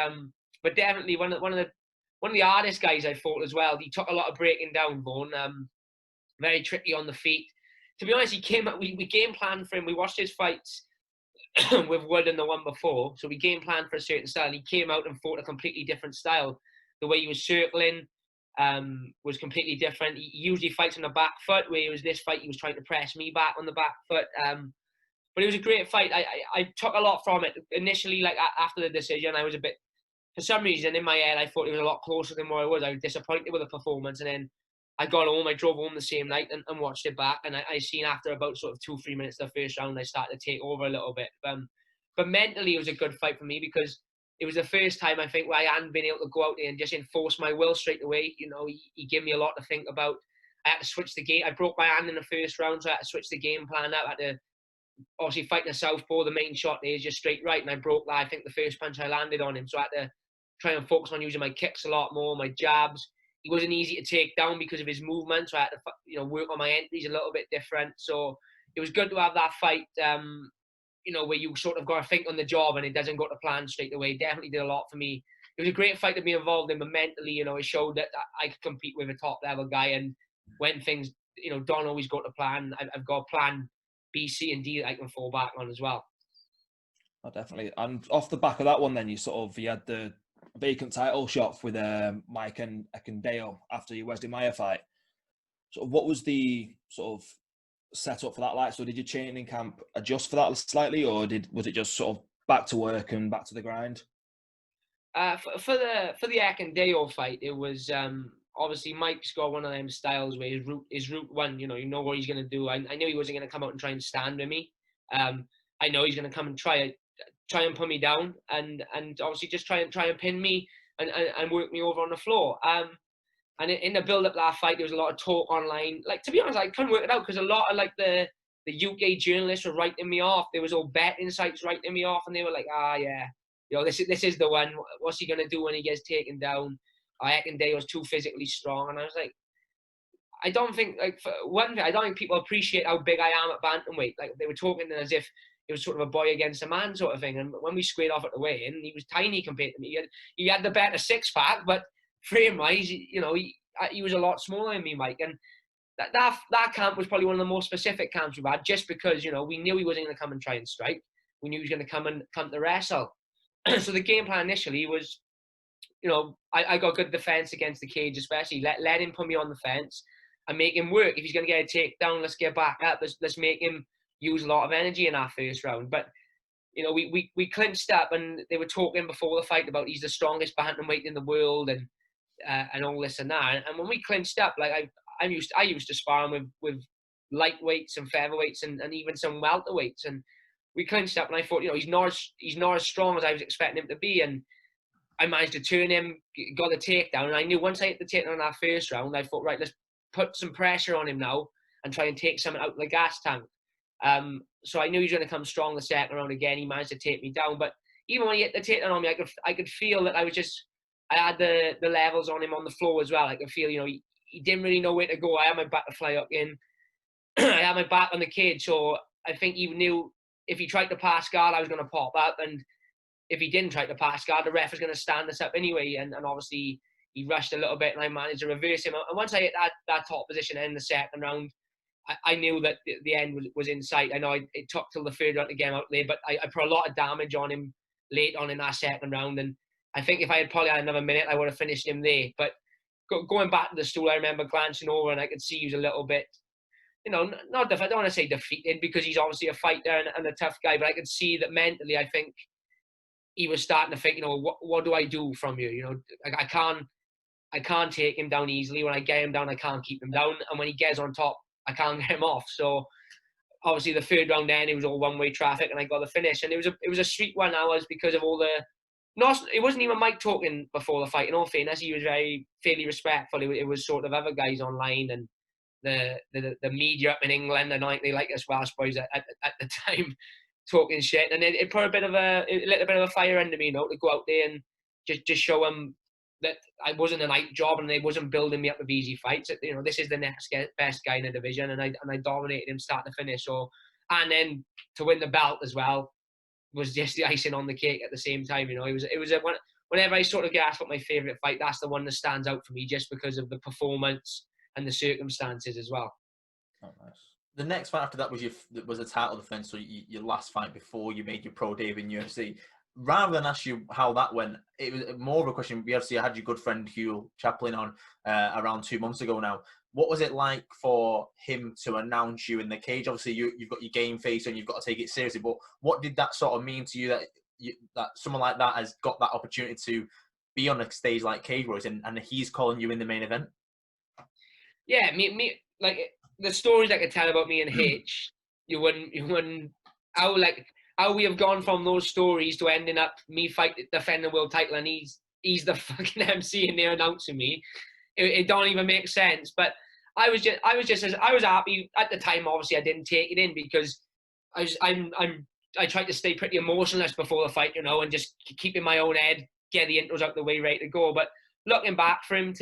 But definitely one of the hardest guys I fought as well. He took a lot of breaking down, Vaughan. Very tricky on the feet. To be honest, he came up. We game planned for him. We watched his fights with Wood and the one before, so we game planned for a certain style. He came out and fought a completely different style. The way he was circling was completely different. He usually fights on the back foot, where this fight he was trying to press me back on the back foot. But it was a great fight. I took a lot from it. Initially, after the decision, I was a bit, for some reason in my head, I thought it was a lot closer than what I was. I was disappointed with the performance, and then I got home. I drove home the same night and watched it back. And I seen after about sort of 2-3 minutes of the first round, I started to take over a little bit. But mentally, it was a good fight for me, because it was the first time, I think, where I hadn't been able to go out there and just enforce my will straight away. He gave me a lot to think about. I had to switch the game. I broke my hand in the first round, so I had to switch the game plan up. I had to obviously fight the southpaw. The main shot there is just straight right, and I broke that. I think the first punch I landed on him, so I had to try and focus on using my kicks a lot more, my jabs. He wasn't easy to take down because of his movement, so I had to work on my entries a little bit different. So it was good to have that fight, where you sort of got to think on the job and it doesn't go to plan straight away. It definitely did a lot for me. It was a great fight to be involved in, but mentally, it showed that I could compete with a top level guy. And when things, don't always go to plan, I've got plan B, C, and D that I can fall back on as well. Oh, definitely. And off the back of that one, then you had the vacant title shot with Mike and Akindale after your Wesley Meyer fight. So what was the sort of setup for that like? So did your training camp adjust for that slightly, or was it just sort of back to work and back to the grind? For the Akindale fight, it was obviously Mike's got one of them styles where his route one, you know what he's gonna do. I knew he wasn't gonna come out and try and stand with me. I know he's gonna come and try and put me down and obviously just try and pin me and work me over on the floor. And in the build up to that fight, there was a lot of talk online. Like, to be honest, I couldn't work it out because a lot of like the UK journalists were writing me off. There was all betting sites writing me off, and they were like, yeah, you know, this is the one. What's he gonna do when he gets taken down? I reckon Day was too physically strong, and I was like, I don't think, like, for one thing, I don't think people appreciate how big I am at bantamweight. Like, they were talking as if it was sort of a boy against a man sort of thing. And when we squared off at the weigh-in, he was tiny compared to me. He had the better six-pack, but frame-wise, you know, he was a lot smaller than me, Mike. And that camp was probably one of the more specific camps we've had, just because, you know, we knew he wasn't going to come and try and strike. We knew he was going to come to wrestle. So the game plan initially was, you know, I got good defense against the cage, especially. Let him put me on the fence and make him work. If he's going to get a takedown, let's get back up. Let's make him use a lot of energy in our first round. But, you know, we clinched up, and they were talking before the fight about he's the strongest bantamweight in the world and all this and that. And when we clinched up, like I used to sparring with lightweights and featherweights and even some welterweights, and we clinched up, and I thought, you know, he's not as strong as I was expecting him to be, and I managed to turn him, got the takedown, and I knew once I hit the takedown in that first round, I thought, right, let's put some pressure on him now and try and take something out of the gas tank. So I knew he was going to come strong the second round again. He managed to take me down, but even when he hit the takedown on me, I could feel that I had the levels on him on the floor as well. I could feel, you know, he didn't really know where to go. I had my back to fly up in. I had my back on the cage, so I think he knew if he tried to pass guard, I was going to pop up, and if he didn't try to pass guard, the ref was going to stand us up anyway. And obviously he rushed a little bit, and I managed to reverse him. And once I hit that top position in the second round, I knew that the end was in sight. I know it took till the third round to get him out there, but I put a lot of damage on him late on in that second round. And I think if I had probably had another minute, I would have finished him there. But going back to the stool, I remember glancing over, and I could see he was a little bit, you know, I don't want to say defeated, because he's obviously a fighter and a tough guy, but I could see that mentally, I think he was starting to think, you know, what do I do from you? You know, I can't take him down easily. When I get him down, I can't keep him down. And when he gets on top, I can't get him off. So obviously the third round then, it was all one-way traffic, and I got the finish. And it was a sweet 1 hour because of all the, it wasn't even Mike talking before the fight. In all fairness, he was fairly respectful. It was sort of other guys online and the media up in England, and they like us Welsh boys at the time, talking shit. And it put a little bit of a fire under me, you know, to go out there and just show them that I wasn't a night job, and they wasn't building me up with easy fights. You know, this is the next best guy in the division, and I dominated him start to finish. So, and then to win the belt as well was just the icing on the cake at the same time. You know, whenever I sort of get asked what my favourite fight, that's the one that stands out for me, just because of the performance and the circumstances as well. Oh, nice. The next fight after that was a title defense, so your last fight before you made your pro debut in UFC. Rather than ask you how that went, it was more of a question. We obviously had your good friend Hugh Chaplin on around 2 months ago now. What was it like for him to announce you in the cage? Obviously, you've got your game face and you've got to take it seriously, but what did that sort of mean to you that someone like that has got that opportunity to be on a stage like Cage Warriors and he's calling you in the main event? Yeah, me like the stories I could tell about me and Hitch, you wouldn't how we have gone from those stories to ending up me defending the world title, and he's the fucking MC and they're announcing me. It don't even make sense. But I was happy at the time. Obviously, I didn't take it in because I tried to stay pretty emotionless before the fight, you know, and just keep in my own head, get the intros out the way, ready to go. But looking back for him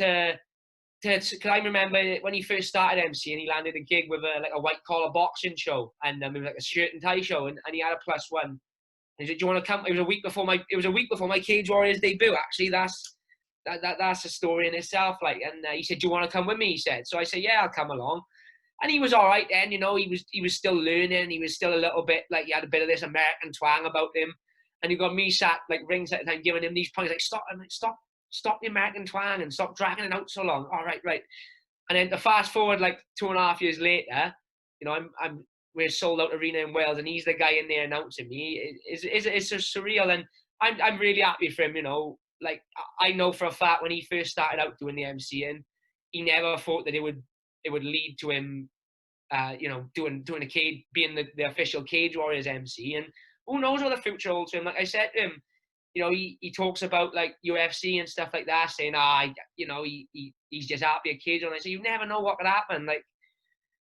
because I remember when he first started MC and he landed a gig with a white collar boxing show, and it was like a shirt and tie show, and he had a +1. And he said, "Do you want to come?" It was a week before my Cage Warriors debut. Actually, that's a story in itself. Like, and he said, "Do you want to come with me?" He said. So I said, "Yeah, I'll come along." And he was all right then. You know, he was still learning. He was still a little bit like he had a bit of this American twang about him. and you got me sat like ringside at the time giving him these points, like stop the American twang and stop dragging it out so long. All right. And then to fast forward like 2.5 years later, you know, we're sold out arena in Wales, and he's the guy in there announcing me. It's just surreal, and I'm really happy for him. You know, like I know for a fact when he first started out doing the MCing, he never thought that it would lead to him, you know, doing a cage, being the official Cage Warriors MC, and who knows what the future holds for him. Like I said to him, you know, he talks about like UFC and stuff like that, saying, you know, he's just happy at Cage Warriors. I say, you never know what could happen. Like,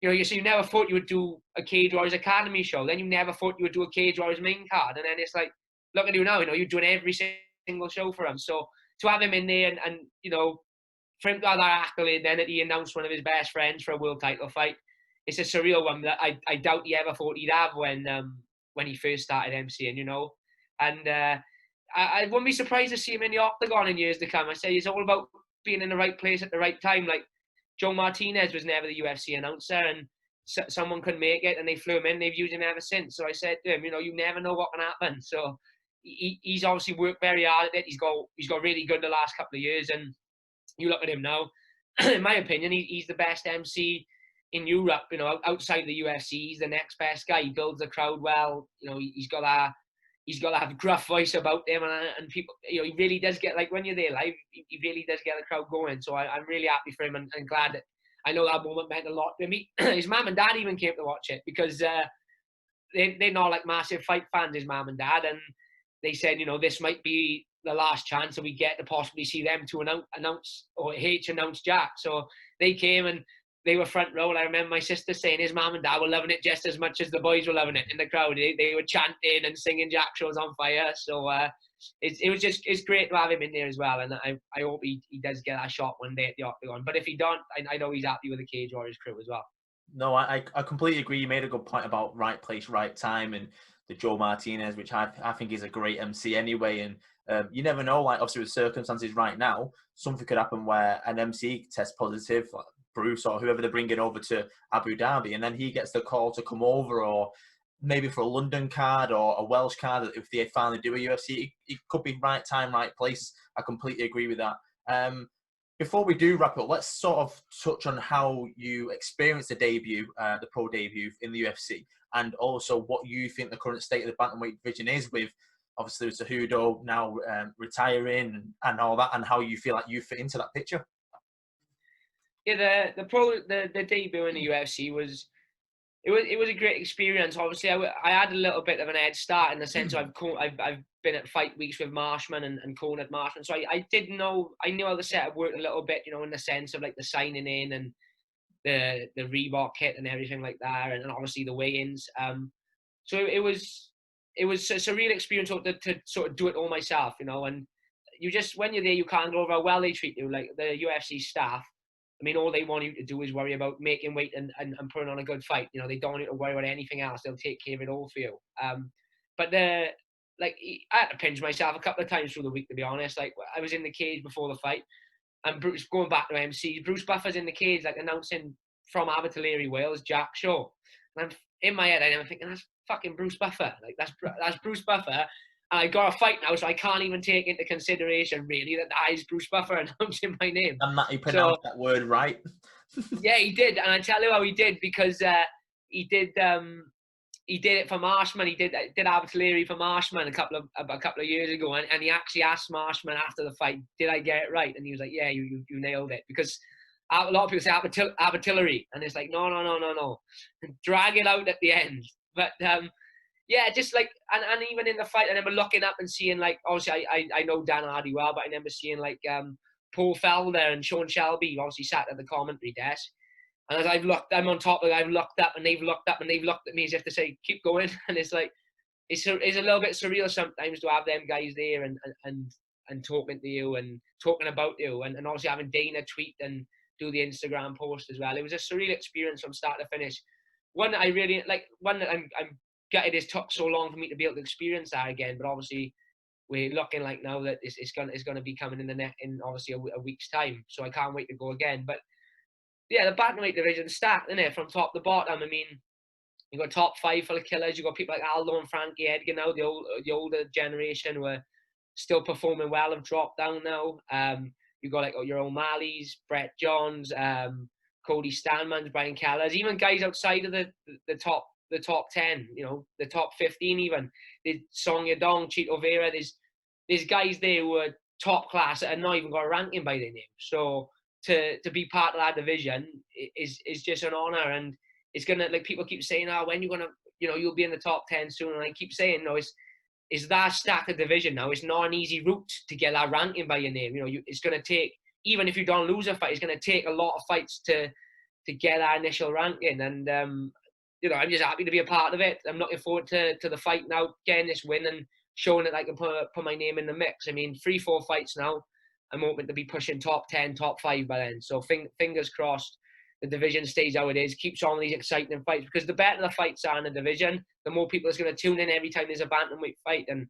you know, you never thought you would do a Cage Warriors Academy show. Then you never thought you would do a Cage Warriors main card. And then it's like, look at you now, you know, you're doing every single show for him. So to have him in there and you know, for him to have that accolade then that he announced one of his best friends for a world title fight, it's a surreal one that I doubt he ever thought he'd have when he first started MCing, you know. And I wouldn't be surprised to see him in the octagon in years to come. I say it's all about being in the right place at the right time. Like, Joe Martinez was never the UFC announcer, and someone couldn't make it, and they flew him in. They've used him ever since. So I said to him, you know, you never know what can happen. So he's obviously worked very hard at it. He's got really good the last couple of years, and you look at him now. In my opinion, he's the best MC in Europe. You know, outside the UFC, he's the next best guy. He builds the crowd well. You know, he's got to have a gruff voice about him, and people, you know, he really does get, like, when you're there live, he really does get the crowd going. So I'm really happy for him, and glad that I know that moment meant a lot to me. His mum and dad even came to watch it because they're not like massive fight fans, his mum and dad, and they said, you know, this might be the last chance that we get to possibly see them to announce or announce Jack. So they came and they were front row. I remember my sister saying his mum and dad were loving it just as much as the boys were loving it in the crowd. They were chanting and singing Jack Show's on fire. So it's great to have him in there as well. And I hope he does get that shot one day at the octagon. But if he don't, I know he's happy with the Cage Warriors crew as well. No, I completely agree. You made a good point about right place, right time, and the Joe Martinez, which I think is a great MC anyway. And you never know, like, obviously with circumstances right now, something could happen where an MC tests positive, like Bruce or whoever they're bringing over to Abu Dhabi, and then he gets the call to come over, or maybe for a London card or a Welsh card if they finally do a UFC. It could be right time, right place. I completely agree with that. Before we do wrap up, let's sort of touch on how you experienced the debut, the pro debut in the UFC, and also what you think the current state of the bantamweight division is, with obviously Cejudo now retiring and all that, and how you feel like you fit into that picture. Yeah, the debut in the UFC was a great experience. Obviously, I had a little bit of an head start in the sense I've been at fight weeks with Marshman and Conan at Marshman, so I knew how the setup worked a little bit, you know, in the sense of like the signing in and the Reebok kit and everything like that, and obviously the weigh-ins. So it was a surreal experience to sort of do it all myself, you know. And you just, when you're there, you can't go over how well they treat you. Like the UFC staff, I mean, all they want you to do is worry about making weight and putting on a good fight. You know, they don't want you to worry about anything else. They'll take care of it all for you. But I had to pinch myself a couple of times through the week, to be honest. Like, I was in the cage before the fight, and Bruce, going back to MC, Bruce Buffer's in the cage, like, announcing from Abu Dhabi, Wales, Jack Show. And I'm in my head, I'm thinking, that's fucking Bruce Buffer. Like, that's Bruce Buffer. And I got a fight now, so I can't even take into consideration really that is Bruce Buffer announcing my name. And Matt, he pronounced that word right. Yeah, he did, and I tell you how he did, because he did it for Marshman. He did Abu Dhabi for Marshman a couple of years ago, and he actually asked Marshman after the fight, "Did I get it right?" And he was like, "Yeah, you nailed it." Because a lot of people say Abu Dhabi, and it's like, no, and drag it out at the end. But yeah, just like, and even in the fight, I remember looking up and seeing, like, obviously I know Dan Hardy well, but I remember seeing like Paul Felder and Sean Shelby obviously sat at the commentary desk. And as I'm on top of it, I've looked up and they've looked up and they've looked at me as if to say, keep going. And it's like, it's a little bit surreal sometimes to have them guys there and talking to you and talking about you, and obviously having Dana tweet and do the Instagram post as well. It was a surreal experience from start to finish. One that I really like, one that I'm gutted it took so long for me to be able to experience that again, but obviously we're looking like now that it's going to be coming in obviously a week's time, so I can't wait to go again. But yeah, the bantamweight division stacked, isn't it, from top to bottom. I mean, You've got top 5 full of killers. You've got people like Aldo and Frankie Edgar now, the older generation who are still performing well, have dropped down now. You've got like your O'Malley's, Brett Johns, Cody Stanmans, Brian Kellers, even guys outside of the top 10, the top 15 even. There's Song Yadong, Chito Vera. There's guys there who are top class and not even got a ranking by their name. So to be part of that division is just an honor, and it's gonna, like, people keep saying, when you're gonna, you'll be in the top 10 soon, and I keep saying, no, it's that stack of division now. It's not an easy route to get that ranking by your name. It's gonna take, even if you don't lose a fight, it's gonna take a lot of fights to get that initial ranking, and I'm just happy to be a part of it. I'm looking forward to the fight now, getting this win and showing that I can put my name in the mix. I mean, 3-4 fights now, I'm hoping to be pushing top 10, top 5 by then. So fingers crossed the division stays how it is, keeps on these exciting fights, because the better the fights are in the division, the more people is going to tune in every time there's a bantamweight fight, and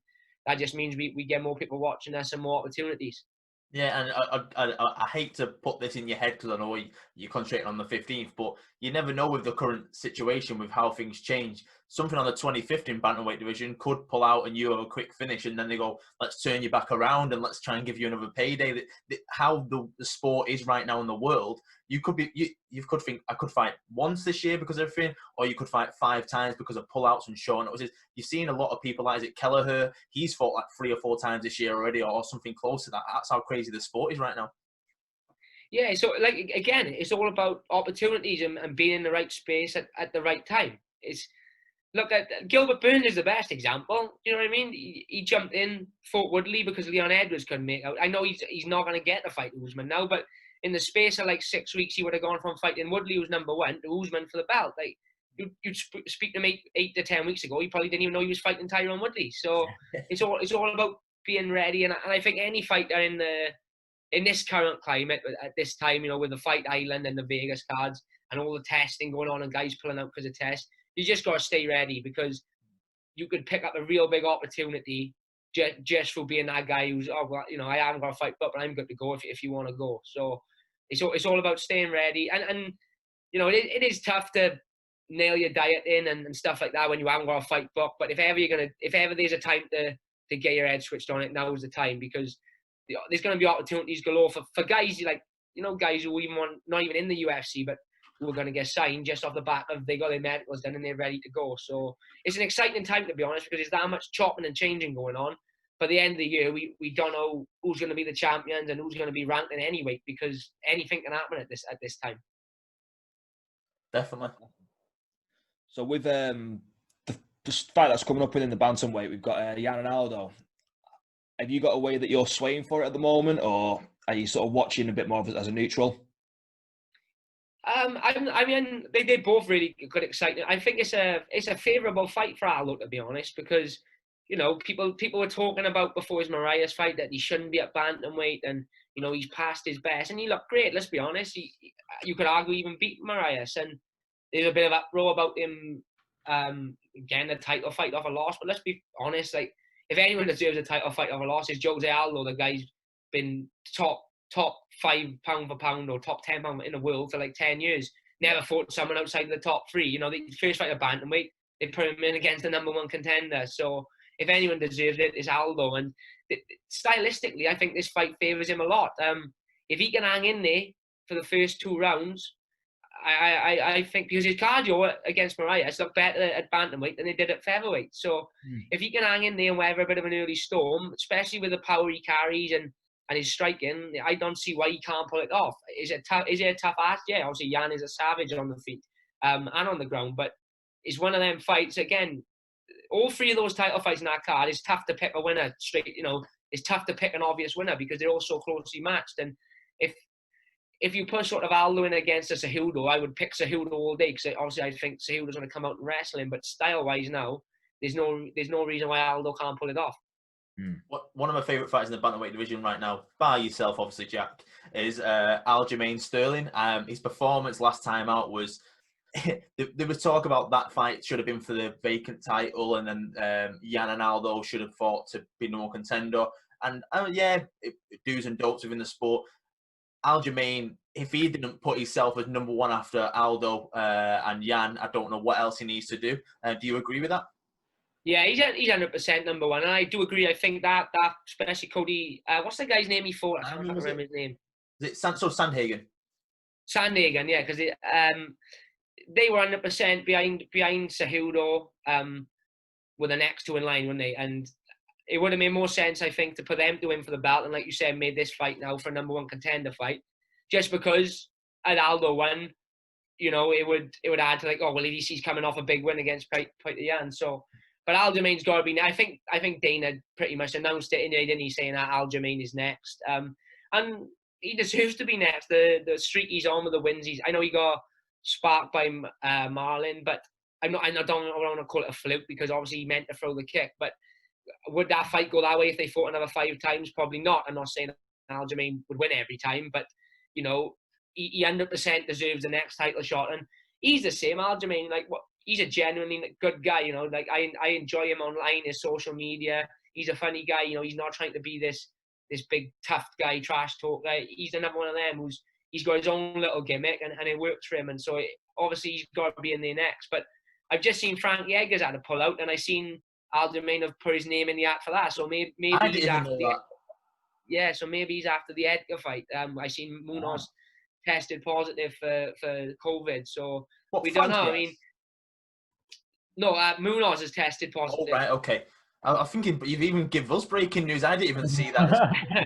that just means we get more people watching us and more opportunities. Yeah, and I hate to put this in your head because I know you're concentrating on the 15th, but you never know with the current situation, with how things change. Something on the 25th in bantamweight division could pull out and you have a quick finish, and then they go, let's turn you back around and let's try and give you another payday. How the sport is right now in the world, you could think, I could fight once this year because of everything, or you could fight 5 times because of pullouts and short notices. You've seen a lot of people, like, is it Kelleher? He's fought like 3 or 4 times this year already, or something close to that. That's how crazy the sport is right now. Yeah, so, like, again, it's all about opportunities and being in the right space at the right time. Look at Gilbert Burns is the best example. You know what I mean? He jumped in, fought Woodley because Leon Edwards couldn't make out. I know he's not going to get to fight Usman now, but in the space of like 6 weeks, he would have gone from fighting Woodley, who's number 1, to Usman for the belt. Like, you'd speak to me 8 to 10 weeks ago, he probably didn't even know he was fighting Tyrone Woodley. So it's all about being ready, and I think any fighter in this current climate at this time, with the Fight Island and the Vegas cards and all the testing going on and guys pulling out because of tests, you just got to stay ready, because you could pick up a real big opportunity just for being that guy who's, I haven't got a fight, but I'm good to go if you want to go. So it's all about staying ready, and it is tough to nail your diet in and stuff like that when you haven't got a fight book. But if ever there's a time to get your head switched on it, now is the time, because there's going to be opportunities galore for guys like, guys who even not even in the UFC, but who are going to get signed just off the back of they got their medicals done and they're ready to go. So it's an exciting time, to be honest, because there's that much chopping and changing going on. By the end of the year, we don't know who's going to be the champions and who's going to be ranked in any weight, because anything can happen at this time. Definitely. So with the fight that's coming up within the bantamweight, we've got Yan and Aldo. Have you got a way that you're swaying for it at the moment, or are you sort of watching a bit more of it as a neutral? I mean, they both really good, exciting. I think it's a favourable fight for Aldo, to be honest, because people were talking about before his Mariah's fight that he shouldn't be at bantamweight, and he's past his best, and he looked great. Let's be honest. You could argue even beat Mariah's, and there's a bit of uproar about him getting the title fight off a loss. But let's be honest, like, if anyone deserves a title fight off a loss, it's Jose Aldo. The guy's been top 5 pound for pound or top 10 pound in the world for like 10 years. Never fought someone outside of the top 3. The first fight at bantamweight, they put him in against the number 1 contender. So if anyone deserves it, it's Aldo. And stylistically, I think this fight favours him a lot. If he can hang in there for the first 2 rounds, I think, because his cardio against Mariah's looked better at bantamweight than they did at featherweight. So if he can hang in there and weather a bit of an early storm, especially with the power he carries and his striking, I don't see why he can't pull it off. Is it a tough ask? Yeah, obviously Yan is a savage on the feet and on the ground, but it's one of them fights. Again, all 3 of those title fights in that card, it's tough to pick a winner straight. It's tough to pick an obvious winner because they're all so closely matched. And if you put sort of Aldo in against a Cejudo, I would pick Cejudo all day, because obviously I think Cejudo's going to come out and wrestle him. But style-wise now, there's no reason why Aldo can't pull it off. One of my favourite fighters in the bantamweight division right now, by yourself, obviously, Jack, is Aljamain Sterling. His performance last time out was... there was talk about that fight should have been for the vacant title, and then Yan and Aldo should have fought to be no contender. And do's and don'ts within the sport. Aljamain, if he didn't put himself as number one after Aldo and Jan, I don't know what else he needs to do. Do you agree with that? Yeah, he's 100% number one, and I do agree. I think that especially Cody, what's the guy's name he fought? I can't remember his name. Is it Sandhagen? Sandhagen, yeah, because they were 100% behind Cejudo with the next two in line, weren't they? And it would have made more sense, I think, to put them to win for the belt, and like you said, made this fight now for a number one contender fight, just because had Aldo won, you know, it would add to like, oh well, he's coming off a big win against Peter Yan, so. But Aljamain's got to be. I think Dana pretty much announced it, didn't he? Saying that Aljamain is next, and he deserves to be next. The streak he's on with the wins. I know he got sparked by Marlon, but I don't want to call it a fluke because obviously he meant to throw the kick. But would that fight go that way if they fought another 5 times? Probably not. I'm not saying Aljamain would win every time, but you know, he 100% deserves the next title shot, and he's the same. Aljamain, like what. He's a genuinely good guy, you know. Like I enjoy him online, his social media. He's a funny guy, you know. He's not trying to be this big tough guy, trash talk guy. He's another one of them he's got his own little gimmick and it works for him. And so obviously he's got to be in there next. But I've just seen Frank Yeager's had to pull out, and I seen Aljamain have put his name in the hat for that. So maybe he's after yeah. So maybe he's after the Edgar fight. I seen Munoz tested positive for COVID. So we don't know. I mean. No, Munoz has tested positive. Oh, right, okay. I'm thinking, but you've even given us breaking news. I didn't even see that.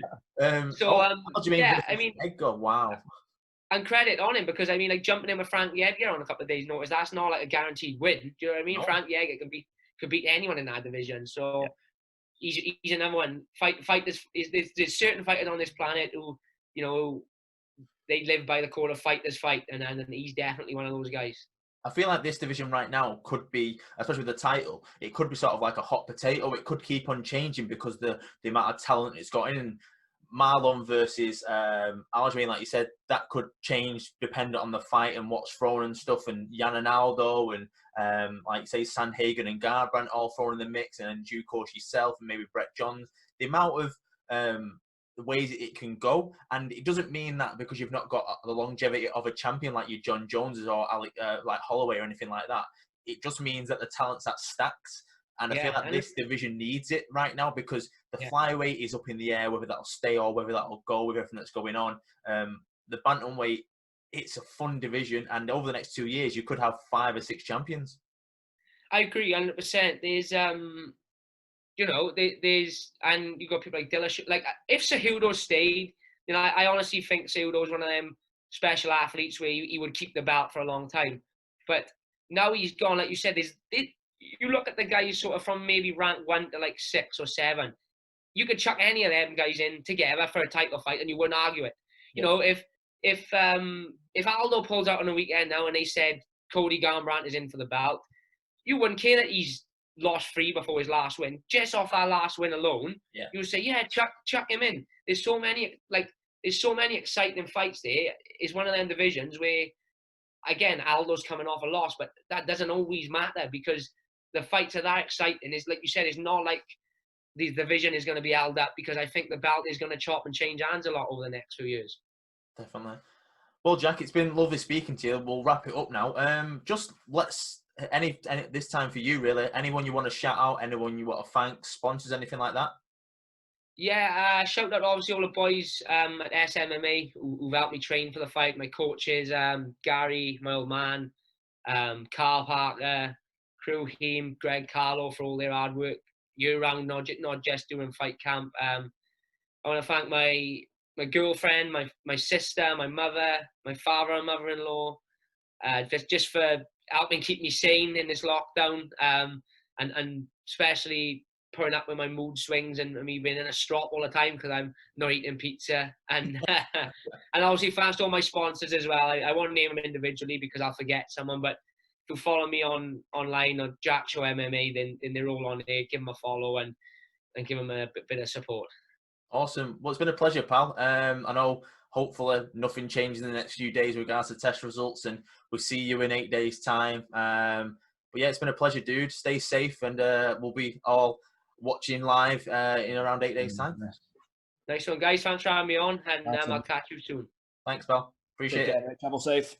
Yeah, I mean, Edgar, wow. And credit on him because I mean, like jumping in with Frank Yeager on a couple of days' notice, that's not like a guaranteed win. Do you know what I mean? No. Frank Yeager could beat anyone in that division. So he's another one. Fighters, there's certain fighters on this planet who, you know, they live by the code of fighters fight, and he's definitely one of those guys. I feel like this division right now could be, especially with the title, it could be sort of like a hot potato. It could keep on changing because the amount of talent it's got in. And Marlon versus Aljamain, like you said, that could change depending on the fight and what's thrown and stuff. And Jan and Aldo and, like you say, Sandhagen and Garbrandt all thrown in the mix. And in due course yourself and maybe Brett Johns. The amount of the ways it can go, and it doesn't mean that because you've not got the longevity of a champion like your John Joneses or like Holloway or anything like that. It just means that the talent's that stacks, and I feel like this division needs it right now because the flyweight is up in the air whether that'll stay or whether that'll go with everything that's going on. The bantamweight, it's a fun division, and over the next 2 years you could have 5 or 6 champions. I agree 100%. There's you know, there's, and you got people like Dillashaw. Like, if Cejudo stayed, you know, I honestly think Cejudo is one of them special athletes where he would keep the belt for a long time. But now he's gone, like you said, you look at the guys sort of from maybe rank 1 to like 6 or 7. You could chuck any of them guys in together for a title fight and you wouldn't argue it. You know, if Aldo pulls out on a weekend now and they said Cody Garbrandt is in for the belt, you wouldn't care that he's lost 3 before his last win. Just off that last win alone, you would say, yeah, chuck him in. There's so many exciting fights there. It's one of them divisions where, again, Aldo's coming off a loss, but that doesn't always matter because the fights are that exciting. It's like you said, it's not like the division is going to be held up because I think the belt is going to chop and change hands a lot over the next few years. Definitely. Well, Jack, it's been lovely speaking to you. We'll wrap it up now. Just let's any this time for you, really. Anyone you want to shout out? Anyone you want to thank? Sponsors? Anything like that? Yeah, shout out obviously all the boys at SMMA who've helped me train for the fight. My coaches, Gary, my old man, Carl Parker, Crew Heem, Greg Carlo for all their hard work year round, not just during fight camp. I want to thank my girlfriend, my sister, my mother, my father and mother-in-law, just for helping keep me sane in this lockdown, and especially putting up with my mood swings and me being in a strop all the time because I'm not eating pizza. And and obviously thanks to all my sponsors as well. I won't name them individually because I'll forget someone, but if you follow me online on Jack Show MMA, then they're all on there. Give them a follow and give them a bit of support. Awesome. Well, it's been a pleasure, pal. I know hopefully nothing changes in the next few days with regards to test results, and we'll see you in 8 days' time. But yeah, it's been a pleasure, dude. Stay safe, and we'll be all watching live in around 8 days' time. Nice one, guys. Thanks for having me on, and I'll catch you soon. Thanks, pal. Appreciate Take it. care, mate. Travel safe.